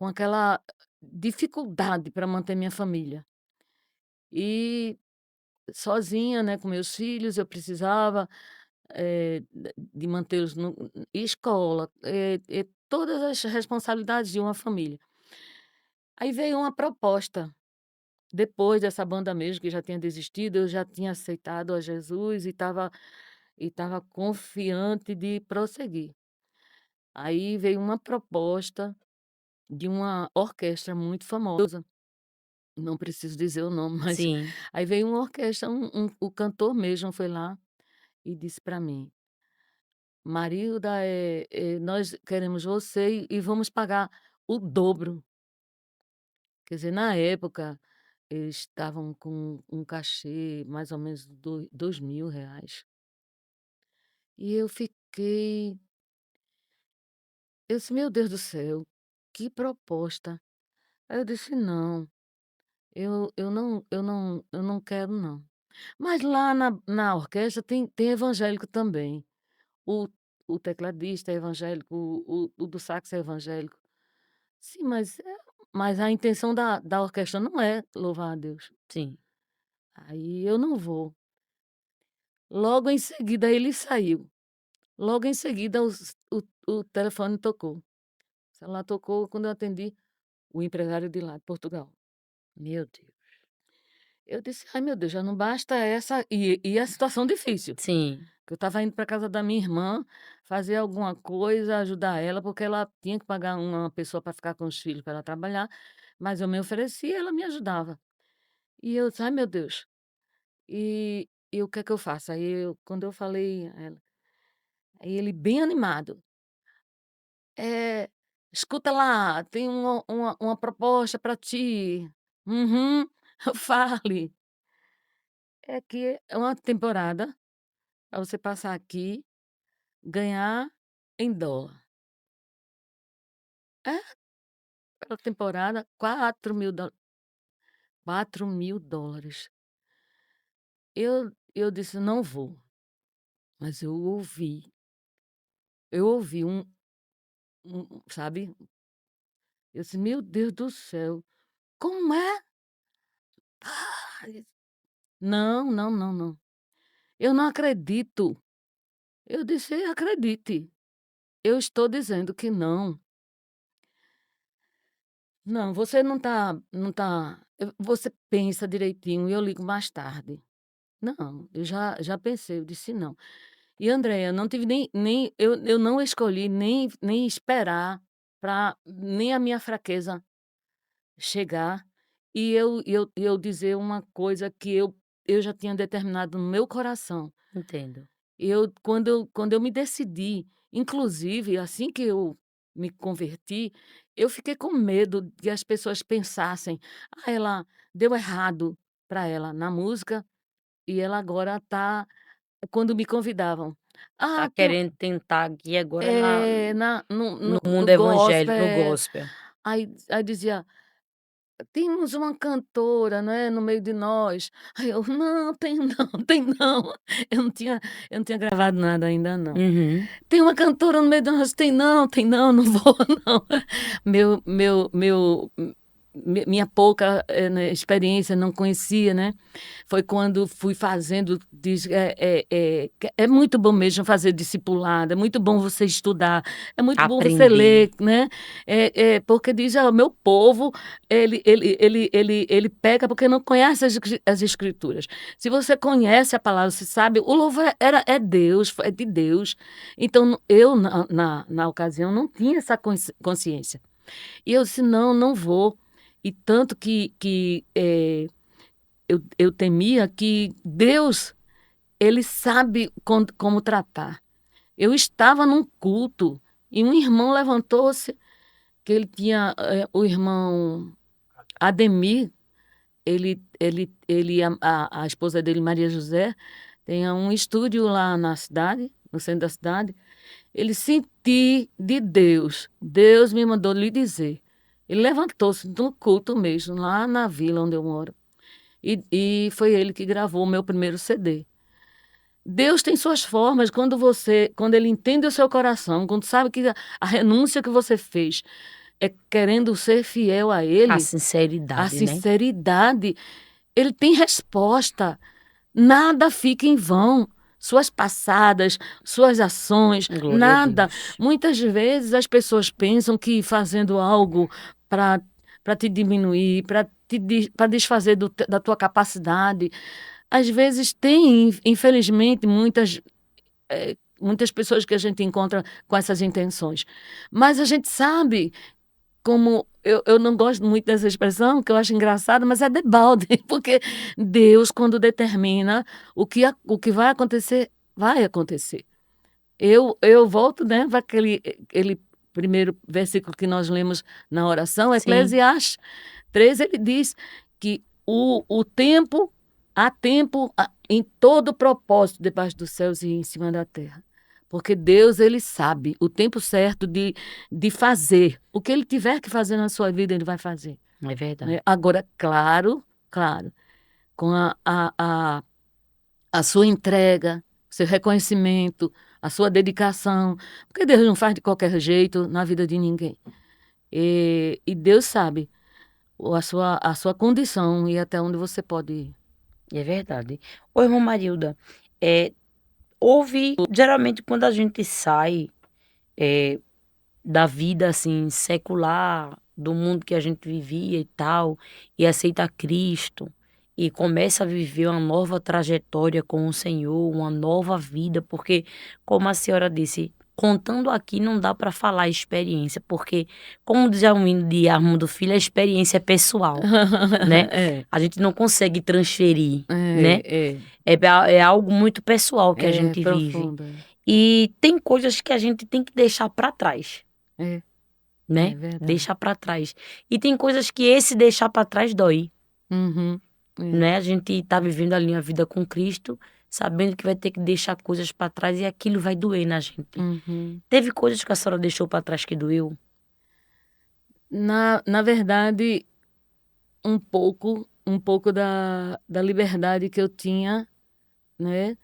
aquela dificuldade para manter minha família. E sozinha, né, com meus filhos, eu precisava de mantê-los no escola, todas as responsabilidades de uma família. Aí veio uma proposta, depois dessa banda mesmo que já tinha desistido, eu já tinha aceitado a Jesus e estava confiante de prosseguir. Aí veio uma proposta de uma orquestra muito famosa, não preciso dizer o nome, mas sim. aí veio uma orquestra, o cantor mesmo foi lá e disse para mim: Marilda, nós queremos você e vamos pagar o dobro. Quer dizer, na época, eles estavam com um cachê mais ou menos R$ 2.000. E eu disse: "Meu Deus do céu, que proposta". Aí eu disse: "Não, eu não quero não". Mas lá na orquestra tem evangélico também. O o tecladista é evangélico, o do sax é evangélico. Sim, mas a intenção da orquestra não é louvar a Deus. Sim, Aí eu não vou. Logo em seguida ele saiu. Logo em seguida o telefone tocou. O celular tocou, quando eu atendi, o empresário de lá de Portugal. meu Deus. Eu disse: "Ai meu Deus, já não basta essa", e a situação difícil, Sim, que eu estava indo para casa da minha irmã, fazer alguma coisa, ajudar ela, porque ela tinha que pagar uma pessoa para ficar com os filhos para ela trabalhar, mas eu me oferecia e ela me ajudava. E eu disse: "Ai meu Deus". E o que é que eu faço? Quando eu falei a ela, aí ele bem animado: "Eh, escuta lá, tem uma proposta para ti". "Uhum, fale". "É que é uma temporada para você passar aqui, ganhar em dólar". "É, pela temporada, $4.000. Eu disse: "Não vou", mas eu ouvi sabe? Eu disse: "Meu Deus do céu, como é?" Ai, não, não, não, não. Eu não acredito. Eu disse: "Acredite, eu estou dizendo que não. Não, você não tá você pensa direitinho e eu ligo mais tarde". Não, eu já pensei, eu disse: "Não". E Andréia, eu não tive nem eu não escolhi nem esperar para nem a minha fraqueza chegar e eu dizer uma coisa que eu já tinha determinado no meu coração. Entendo. Quando eu me decidi, inclusive assim que eu me converti, eu fiquei com medo de as pessoas pensassem: "Ah, ela deu errado para ela na música e ela agora está", quando me convidavam: Tá "Ah, tem um", querendo tentar aqui agora na na no no no no mundo gospel, evangélico, no gospel. aí dizia: "Temos uma cantora, né, no meio de nós". Aí eu: "Não, tem não, tem não". Eu não tinha gravado nada ainda não. Uhum. "Tem uma cantora no meio de nós", tem não, não vou não. Minha pouca, né, experiência, não conhecia, né, foi quando fui fazendo é muito bom mesmo fazer discipulado, é muito bom você estudar, é muito bom você Aprender. ler, né, porque diz: "Ah, o meu povo, ele peca porque não conhece as escrituras". Se você conhece a palavra, você sabe, o louvor é Deus, é de Deus. Então eu na ocasião não tinha essa consciência. E eu disse: "Não, não vou". E tanto que eu temia que Deus, ele sabe como tratar. Eu estava num culto e um irmão levantou-se, que ele tinha, o irmão Ademir, a esposa dele, Maria José, tem um estúdio lá na cidade, no centro da cidade. Ele: "Senti de Deus, Deus me mandou lhe dizer". Ele levantou-se no culto mesmo, lá na vila onde eu moro, e foi ele que gravou o meu primeiro CD. Deus tem suas formas, quando ele entende o seu coração, quando sabe que a renúncia que você fez é querendo ser fiel a A ele, a sinceridade, né. sinceridade, ele tem resposta. Nada fica em vão. Suas passadas, suas ações, Glória a nada. Deus. Muitas vezes as pessoas pensam que fazendo algo para te diminuir, para desfazer da tua capacidade. Às vezes tem, infelizmente, muitas pessoas que a gente encontra com essas intenções. Mas a gente sabe, como eu não gosto muito dessa expressão, que eu acho engraçada, mas é debalde, porque Deus, quando determina o que vai acontecer, vai acontecer. Eu volto, né, para aquele primeiro versículo que nós lemos na oração, Sim, Eclesiastes 3, ele diz que o tempo há tempo em todo propósito debaixo dos céus e em cima da terra. Porque Deus, ele sabe o tempo certo de fazer. O que ele tiver que fazer na sua vida, ele vai fazer, é né. verdade. Agora, claro, claro, com a sua entrega, seu reconhecimento, a sua dedicação, porque Deus não faz de qualquer jeito na vida de ninguém. E Deus sabe a sua condição e até onde você pode ir. É verdade. Ô, irmã Marilda, eh, houve geralmente quando a gente sai, eh, da vida, assim, secular, do mundo que a gente vivia e tal, e aceita Cristo, e começa a viver uma nova trajetória com o Senhor, uma nova vida, porque, como a senhora disse, contando aqui não dá para falar experiência, porque, como diz o hino de Armando Filho, a experiência é pessoal, né, É, a gente não consegue transferir, né, é, é algo muito pessoal que a é gente vive. profundo, é. E tem coisas que a gente tem que deixar para trás. É, é Né, verdade. deixa pra trás. E tem coisas que esse deixar pra trás dói, Uhum. É. né, a gente tá vivendo ali a vida com Cristo, sabendo que vai ter que deixar coisas pra trás e aquilo vai doer na gente. Uhum. Teve coisas que a senhora deixou pra trás que doeu? Na verdade, um pouco da liberdade que eu tinha, né,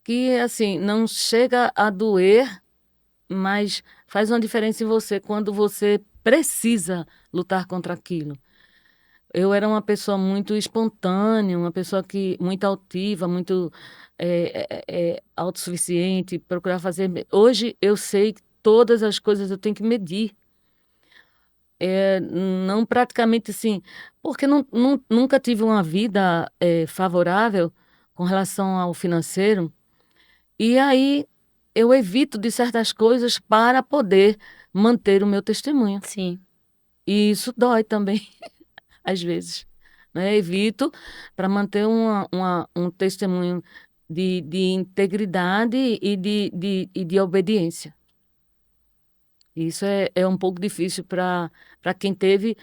que, assim, não chega a doer, mas faz uma diferença em você quando você precisa lutar contra aquilo. Eu era uma pessoa muito espontânea, uma pessoa que muito altiva, muito autossuficiente, procurar fazer. Hoje eu sei que todas as coisas eu tenho que medir. Não praticamente assim, porque nunca tive uma vida favorável com relação ao financeiro, e aí eu evito de certas coisas para poder manter o meu testemunho. Sim. E isso dói também, às vezes, né? Evito para manter um testemunho de integridade e de obediência. Isso é um pouco difícil para quem teve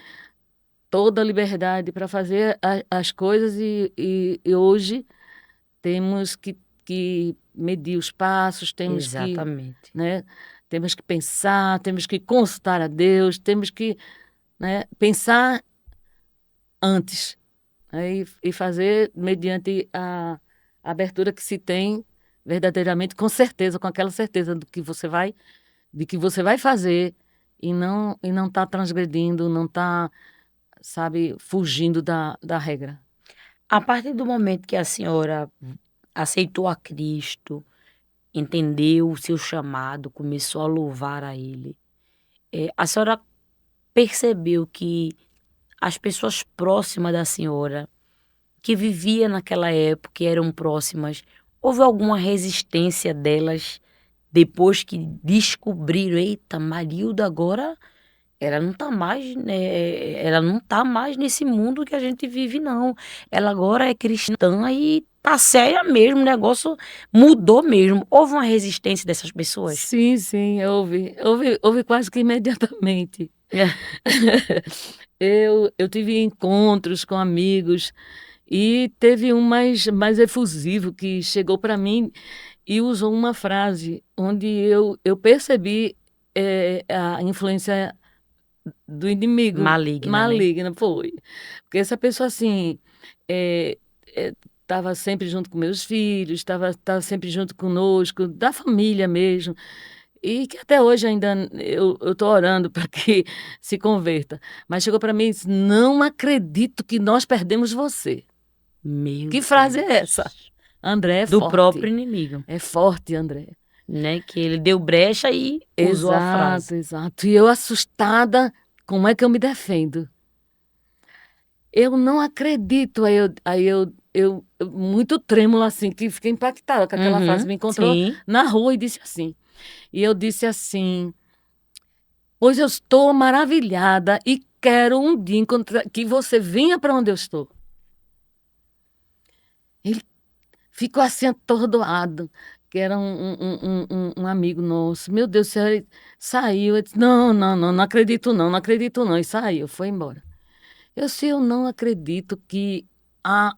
toda a liberdade para fazer as coisas e hoje temos que medir os passos, temos que, Exatamente. né, temos que pensar, temos que consultar a Deus, temos que, né, pensar antes, né, e fazer mediante a abertura que se tem verdadeiramente, com certeza, com aquela certeza de que você vai fazer e não está transgredindo, não está, sabe, fugindo da regra. A partir do momento que a senhora aceitou a Cristo, entendeu o seu chamado, começou a louvar a Ele, a senhora percebeu que as pessoas próximas da senhora, que vivia naquela época e eram próximas, houve alguma resistência delas depois que descobriram: "Eita, Marilda agora ela não tá mais, né, ela não tá mais nesse mundo que a gente vive não. Ela agora é cristã e tá séria mesmo, o negócio mudou mesmo". Houve uma resistência dessas pessoas? Sim, sim, houve quase que imediatamente. Eu tive encontros com amigos e teve um mais efusivo que chegou para mim e usou uma frase onde eu percebi, a influência do inimigo Maligna, né? maligna, foi. Porque essa pessoa, assim, estava sempre junto com meus filhos, estava sempre junto conosco, da família mesmo. E que até hoje ainda eu estou orando para que se converta. Mas chegou para mim e disse: "Não acredito que nós perdemos você". Meu Que frase é essa? Deus. André, Do próprio forte. inimigo, É forte, André. né, que ele deu brecha e usou a frase. Exato, exato. E eu assustada, como é que eu me defendo? Eu não acredito. Eu muito trêmula, assim, que fiquei impactada com aquela frase. Uhum, Me encontrou sim. na rua e disse assim. E eu disse assim: "Pois eu estou maravilhada e quero um dia que você venha para onde eu estou". Ele ficou assim atordoado, que era um amigo nosso. Meu Deus do céu, ele saiu. Ele disse: "Não, não, não, não acredito não, não acredito não". E saiu, foi embora. Eu não acredito que há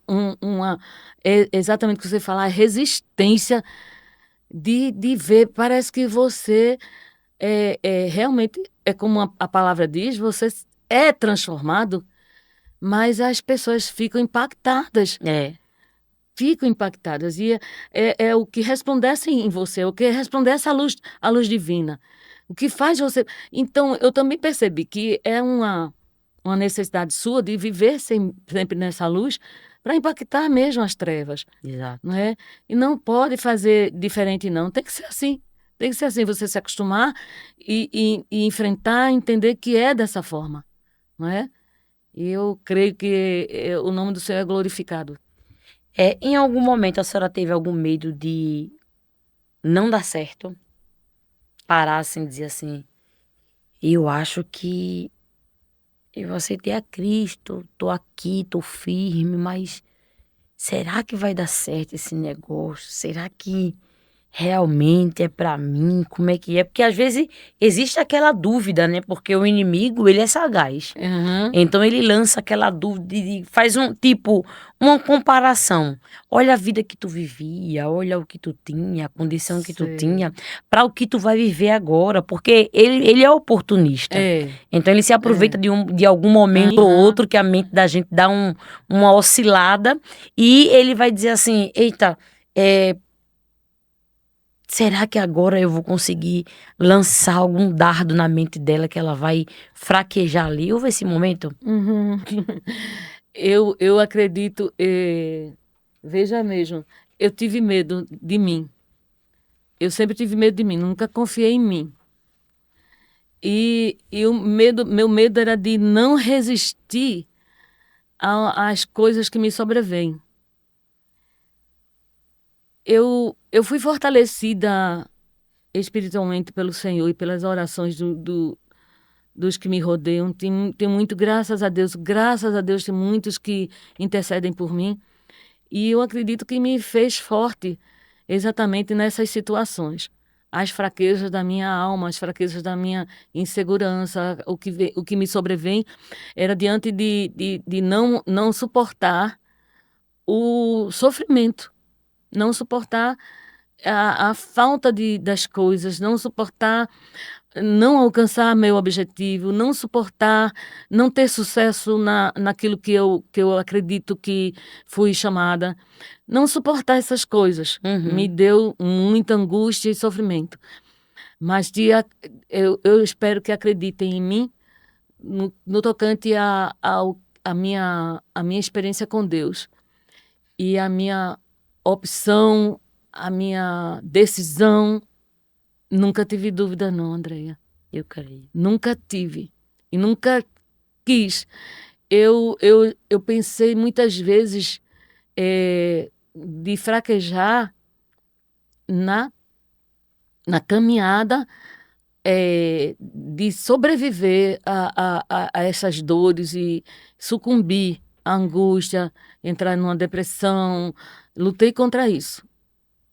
exatamente o que você fala, a resistência de ver. Parece que você realmente, é como a palavra diz, você é transformado, mas as pessoas ficam impactadas. É, Ficam impactadas. E é o que resplandece em você, o que resplandece a luz divina. O que faz você. Então, eu também percebi que é uma necessidade sua de viver sempre nessa luz para impactar mesmo as trevas, não exato. é? E não pode fazer diferente, não. Tem que ser assim. Tem que ser assim, você se acostumar e enfrentar, entender que é dessa forma, não é? E eu creio que o nome do Senhor é glorificado. Em algum momento a senhora teve algum medo de não dar certo? Parar assim, dizer assim: "Eu acho que eu aceitei a Cristo, tô aqui, tô firme, mas será que vai dar certo esse negócio? Será que realmente é pra mim? Como é que é?" Porque às vezes existe aquela dúvida, né, porque o inimigo ele é sagaz. Aham, Então ele lança aquela dúvida e faz uma comparação. "Olha a vida que tu vivia, olha o que tu tinha, a condição que tu tinha, sei. para o que tu vai viver agora", porque ele é oportunista. É, Então ele se aproveita é. de algum momento ou Aham, outro que a mente da gente dá uma oscilada, e ele vai dizer assim: "Eita, eh, será que agora eu vou conseguir lançar algum dardo na mente dela que ela vai fraquejar ali? Houve esse momento? Uhum. Eu acredito, veja mesmo, eu tive medo de mim. Eu sempre tive medo de mim, nunca confiei em mim. E o medo meu medo era de não resistir a às coisas que me sobrevêm. Eu fui fortalecida espiritualmente pelo Senhor e pelas orações dos que me rodeiam. Tem muito, graças a Deus, tem muitos que intercedem por mim. E eu acredito que me fez forte exatamente nessas situações. As fraquezas da minha alma, as fraquezas da minha insegurança, o que me sobrevém era diante de não suportar o sofrimento, não suportar a falta das coisas, não suportar não alcançar meu objetivo, não suportar, não ter sucesso naquilo que eu acredito que fui chamada, não suportar essas coisas. Me Uhum. deu muita angústia e sofrimento. Mas eu espero que acreditem em mim no tocante a minha experiência com Deus e a minha opção, a minha decisão. Nunca tive dúvida não, Andreia. Eu creio. Nunca tive e nunca quis. Eu pensei muitas vezes, de fraquejar na na caminhada, de sobreviver a essas dores e sucumbir à angústia, entrar numa depressão. Lutei contra isso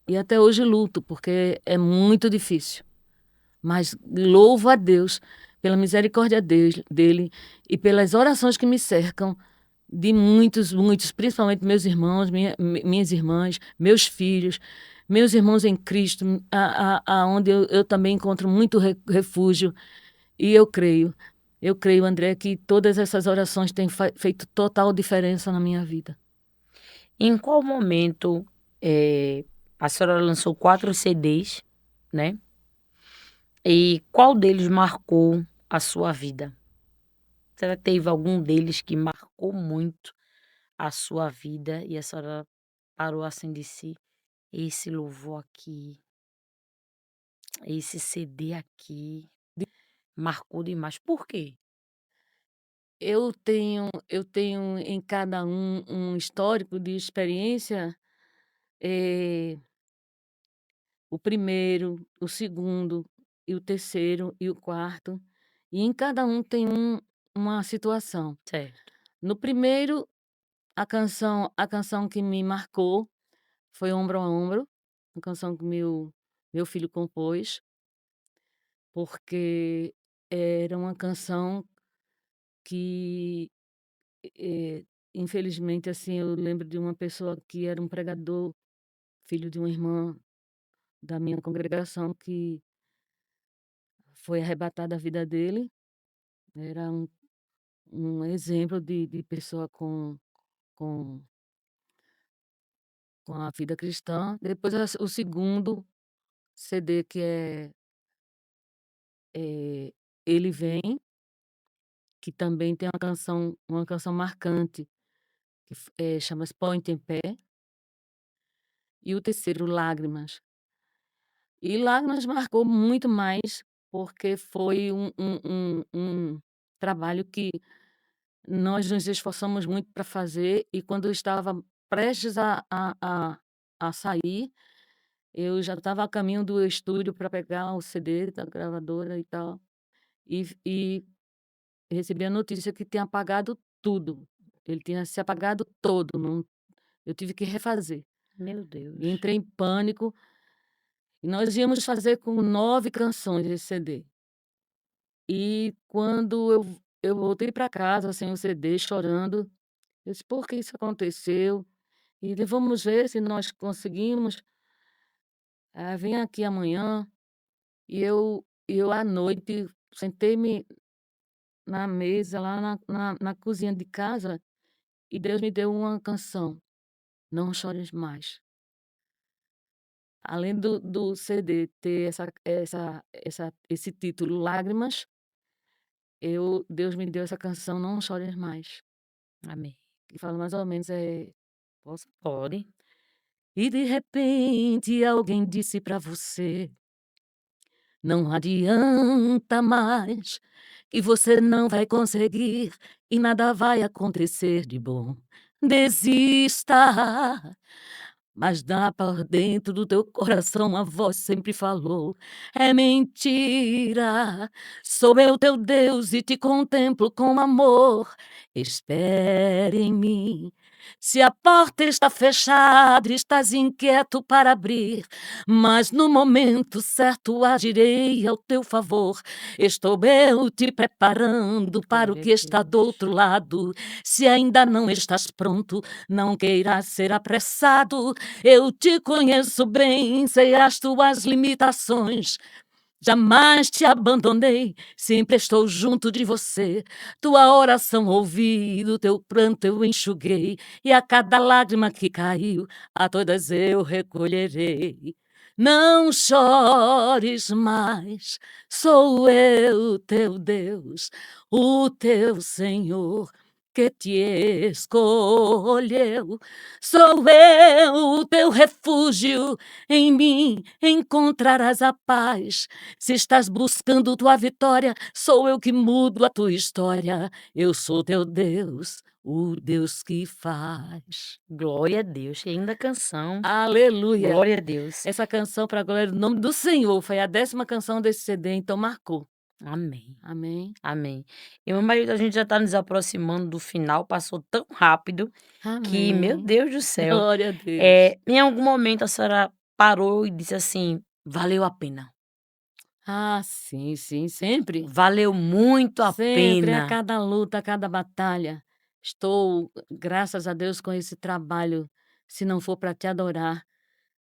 e até hoje luto, porque é muito difícil. Mas louvo a Deus pela misericórdia dele e pelas orações que me cercam, de muitos, muitos, principalmente meus irmãos, minhas irmãs, meus filhos, meus irmãos em Cristo, aonde eu também encontro muito refúgio. E eu creio, André, que todas essas orações têm feito total diferença na minha vida. Em qual momento, a senhora lançou 4 CDs, né, e qual deles marcou a sua vida? Será que teve algum deles que marcou muito a sua vida e a senhora parou assim e disse: "Esse louvor aqui, esse CD aqui marcou demais", por quê? Eu tenho em cada um histórico de experiência, eh, o primeiro, o segundo e o terceiro e o quarto, e em cada um tem uma situação. Certo. No primeiro, a canção que me marcou foi Ombro a Ombro, uma canção que meu filho compôs, porque era uma canção que, eh, infelizmente, assim, eu lembro de uma pessoa que era um pregador, filho de uma irmã da minha congregação, que foi arrebatada a vida dele. Era um exemplo de pessoa com com a vida cristã. Depois o segundo CD que é Ele Vem, que também tem uma canção marcante, que chama-se Põe-te em Pé, e o terceiro Lágrimas. E Lágrimas marcou muito mais, porque foi um trabalho que nós nos esforçamos muito para fazer, e quando eu estava prestes a sair, eu já estava a caminho do estúdio para pegar o CD da gravadora e tal, e recebi a notícia que tinha apagado tudo. Ele tinha se apagado todo, não, eu tive que refazer. Meu E Deus. entrei em pânico, e nós íamos fazer com 9 canções esse CD. E quando eu voltei para casa sem o CD, chorando, eu disse: "Por que isso aconteceu?" E ele: "Vamos ver se nós conseguimos, vem aqui amanhã." E eu à noite sentei-me na mesa lá na cozinha de casa, e Deus me deu uma canção: "Não chores mais." além do CD ter esse título Lágrimas, Deus me deu essa canção Não Chores Mais, Amém. que fala mais ou menos, posso? Pode. E de repente alguém disse pra você: "Não adianta mais, que você não vai conseguir e nada vai acontecer de bom. Desista". Mas dá por dentro do teu coração uma voz sempre falou: "É mentira, sou eu teu Deus e te contemplo com amor. Espere em mim. Se a porta está fechada, estás inquieto para abrir, mas no momento certo agirei ao teu favor. Estou eu te preparando para o Glória que a está do Deus. outro lado. Se ainda não estás pronto, não queiras ser apressado. Eu te conheço bem, sei as tuas limitações. Jamais te abandonei, sempre estou junto de você. Tua oração ouvi, do teu pranto eu enxuguei, e a cada lágrima que caiu, a todas eu recolherei. Não chores mais, sou eu, teu Deus, o teu Senhor, que te escolheu. Sou eu, o teu refúgio, em mim encontrarás a paz. Se estás buscando tua vitória, sou eu que mudo a tua história. Eu sou teu Deus, o Deus que faz. Glória a Deus. Que linda canção. Aleluia! Glória a Deus. Essa canção, para a glória do nome do Senhor, foi a 10ª canção desse CD, então marcou. Amém. Amém. Amém. E meu marido, a gente já está nos aproximando do final, passou tão rápido que, meu Amém. Deus do céu, Glória a Deus. em algum momento a senhora parou e disse assim: "Valeu a pena, Ah, sim, sim, sempre. valeu muito a Sempre, a pena". cada luta, a cada batalha. Estou, graças a Deus, com esse trabalho, se não for para te adorar,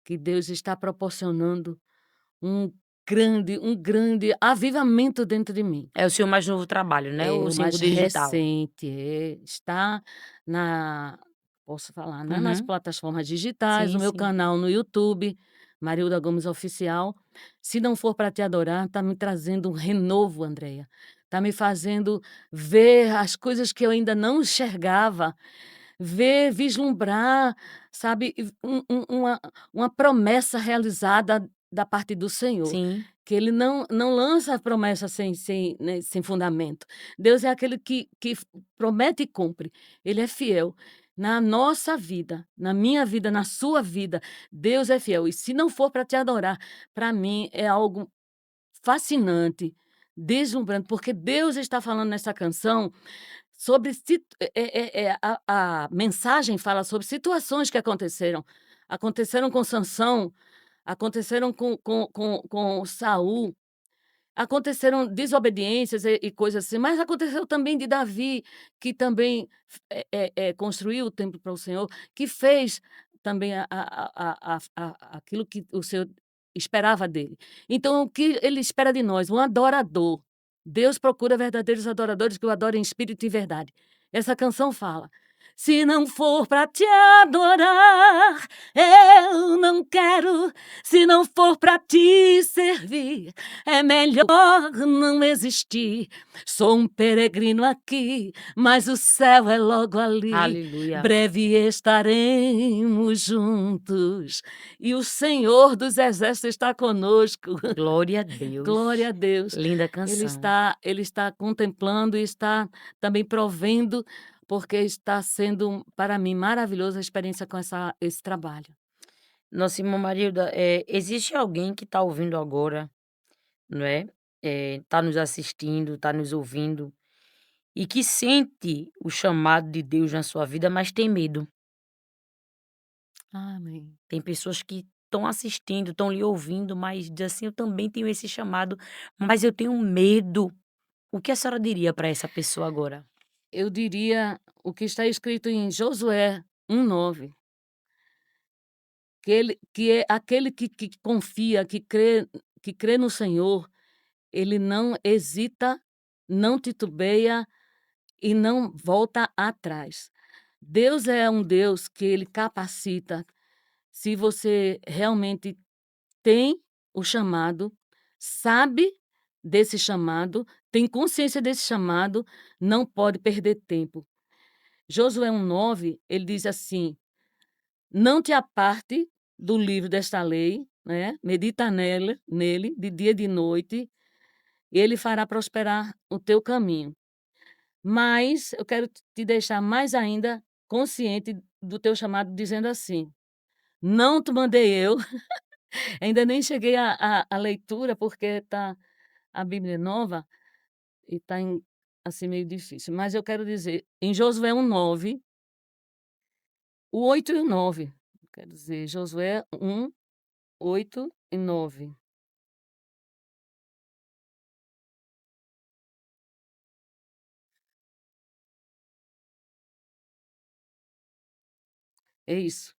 que Deus está proporcionando um um grande avivamento dentro de mim. É o seu mais novo trabalho, né, É o o single mais digital? recente, está na posso falar, né, nas Uhum. plataformas digitais, Sim, no meu sim. canal no YouTube, Marilda Gomes Oficial. Se não for para te adorar, está me trazendo um renovo, Andreia. Está me fazendo ver as coisas que eu ainda não enxergava, ver, vislumbrar, sabe, uma promessa realizada da parte do Senhor, Sim. que Ele não lança a promessa né, sem fundamento. Deus é aquele que promete e cumpre, Ele é fiel. Na nossa vida, na minha vida, na sua vida, Deus é fiel. E se não for para te adorar, para mim é algo fascinante, deslumbrante, porque Deus está falando nessa canção sobre a mensagem fala sobre situações que aconteceram. Aconteceram com Sansão, aconteceram com Saul, aconteceram desobediências e coisas assim, mas aconteceu também de Davi, que também construiu o templo para o Senhor, que fez também aquilo que o Senhor esperava dele. Então o que ele espera de nós? Um adorador. Deus procura verdadeiros adoradores que o adorem em espírito e em verdade. Essa canção fala: "Se não for para te adorar, eu não quero. Se não for para te servir, é melhor não existir. Sou um peregrino aqui, mas o céu é logo ali. Aleluia. Breve estaremos juntos e o Senhor dos exércitos está conosco". Glória a Glória Deus. a Deus. Linda Ele canção. está ele está contemplando e está também provendo, porque está sendo para mim maravilhosa a experiência com esse trabalho. Nossa irmã Marilda, existe alguém que está ouvindo agora, não é, tá nos assistindo, está nos ouvindo, e que sente o chamado de Deus na sua vida, mas tem medo. Amém. Tem pessoas que estão assistindo, estão lhe ouvindo, mas diz assim: "Eu também tenho esse chamado, mas eu tenho medo". O que a senhora diria para essa pessoa agora? Eu diria o que está escrito em Josué 1:9, que é aquele que confia, que crê no Senhor, ele não hesita, não titubeia e não volta atrás. Deus é um Deus que ele capacita. Se você realmente tem o chamado, sabe desse chamado, tem consciência desse chamado, não pode perder tempo. Josué 1:9, ele diz assim: "Não te aparte do livro desta lei, né, medita nele de dia e de noite, e ele fará prosperar o teu caminho". Mas eu quero te deixar mais ainda consciente do teu chamado, dizendo assim: "Não te mandei eu", ainda nem cheguei à leitura, porque a Bíblia é nova e está assim, meio difícil, mas eu quero dizer, em Josué 1:9, o 8 e o 9, quer dizer, Josué 1:8 e 9. É isso.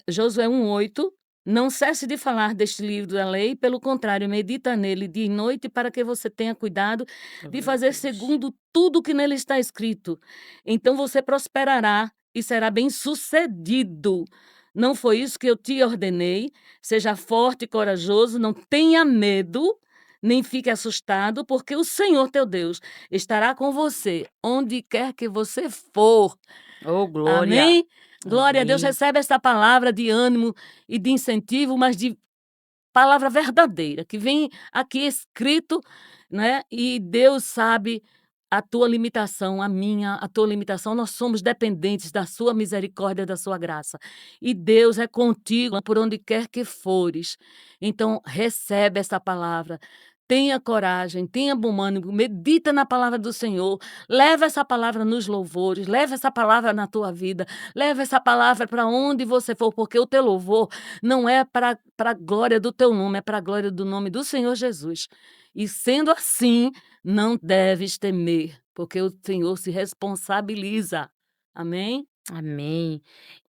Josué 1:8: "Não cesse de falar deste livro da lei, pelo contrário, medita nele dia e noite, para que você tenha cuidado de Glória a fazer Deus. segundo tudo que nele está escrito. Então você prosperará e será bem-sucedido. Não foi isso que eu te ordenei? Seja forte e corajoso, não tenha medo, nem fique assustado, porque o Senhor teu Deus estará com você, onde quer que você for". Oh, glória. Amém? Glória a Deus, Amém. recebe essa palavra de ânimo e de incentivo, mas de palavra verdadeira, que vem aqui escrito, né, e Deus sabe a tua limitação, a minha, a tua limitação, nós somos dependentes da sua misericórdia, da sua graça. E Deus é contigo por onde quer que fores. Então, recebe essa palavra. Tenha coragem, tenha bom ânimo, medita na palavra do Senhor, leva essa palavra nos louvores, leva essa palavra na tua vida, leva essa palavra para onde você for, porque o teu louvor não é para a glória do teu nome, é para a glória do nome do Senhor Jesus. E sendo assim, não deves temer, porque o Senhor se responsabiliza. Amém? Amém.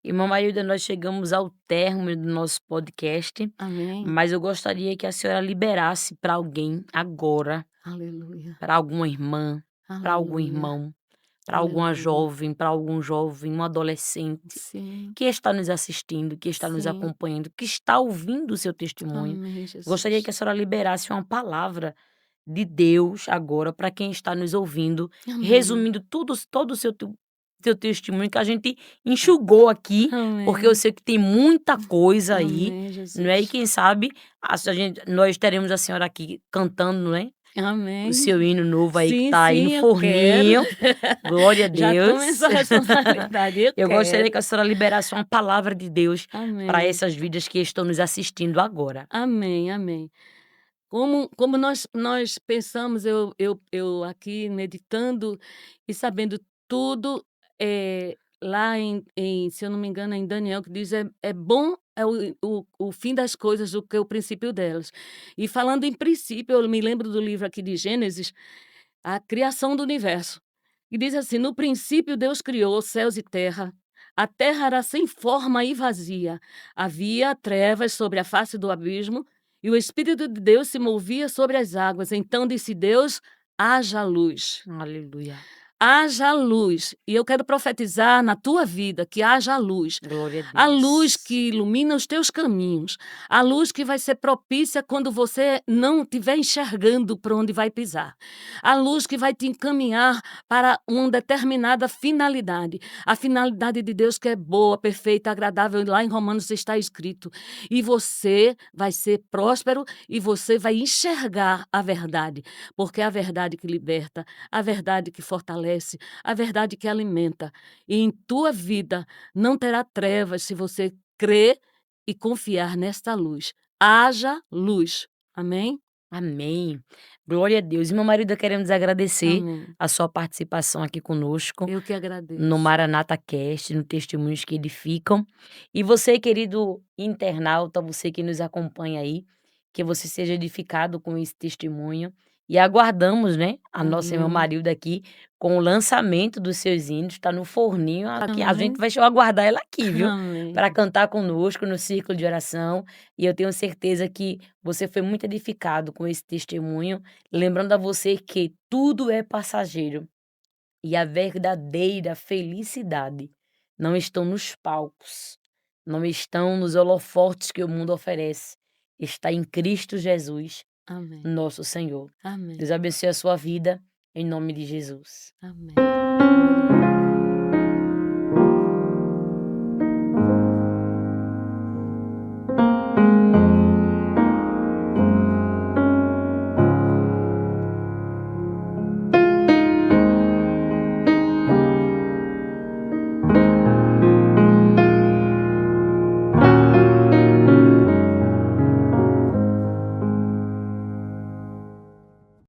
Irmã Marilda, nós chegamos ao término do nosso podcast, Amém. mas eu gostaria que a senhora liberasse para alguém agora, Aleluia. para alguma irmã, para algum Aleluia. irmão, para alguma Aleluia. jovem, para algum jovem, um adolescente Sim, que está nos assistindo, que está nos sim. acompanhando, que está ouvindo o seu testemunho. Amém, Gostaria que Jesus. a senhora liberasse uma palavra de Deus agora para quem está nos ouvindo, Amém. resumindo tudo todo o seu testemunho que a gente enxugou aqui, porque eu Amém. sei que tem muita coisa aí, Amém, não é, e Jesus. quem sabe a gente nós teremos a senhora aqui cantando, não é, o Amém. seu hino novo aí que Sim, está aí no sim, eu quero. forninho. Glória a Já Deus. começou a responsabilidade, eu Eu gostaria quero. que a senhora liberasse uma palavra de Deus para Amém. essas vidas que estão nos assistindo agora. Amém, amém. Como nós pensamos, eu aqui meditando e sabendo tudo, lá se eu não me engano, é em Daniel, que diz: "É bom é o fim das coisas do que o princípio delas". E falando em princípio, eu me lembro do livro aqui de Gênesis, a criação do universo. E diz assim: "No princípio Deus criou céus e terra. A terra era sem forma e vazia. Havia trevas sobre a face do abismo, e o Espírito de Deus se movia sobre as águas. Então disse Deus: haja luz". Aleluia. Haja luz, e eu quero profetizar na tua vida que haja luz. Glória a A luz Deus. que ilumina os teus caminhos, a luz que vai ser propícia quando você não estiver enxergando por onde vai pisar. A luz que vai te encaminhar para uma determinada finalidade. A finalidade de Deus que é boa, perfeita, agradável, e lá em Romanos está escrito. E você vai ser próspero e você vai enxergar a verdade, porque é a verdade que liberta, a verdade que fortalece, a verdade que alimenta. E em tua vida não terá trevas se você crer e confiar nesta luz. Haja luz. Amém? Amém. Glória a Deus. E meu marido, queremos agradecer Amém. a sua participação aqui conosco Eu que no agradeço. Maranata Cast, no Testemunhos que Edificam. E você, querido internauta, você que nos acompanha aí, que você seja edificado com esse testemunho. E aguardamos, né, a nossa irmã Amém. Marilda aqui com o lançamento dos seus hinos, está no forninho, aqui a gente Amém. vai aguardar ela aqui, viu, Amém. para cantar conosco no círculo de oração. E eu tenho certeza que você foi muito edificado com esse testemunho, lembrando a você que tudo é passageiro. E a verdadeira felicidade não estão nos palcos, não estão nos holofotes que o mundo oferece, está em Cristo Jesus, Amém. nosso Senhor. Amém. Deus abençoe a sua vida, em nome de Jesus. Amém. Glória a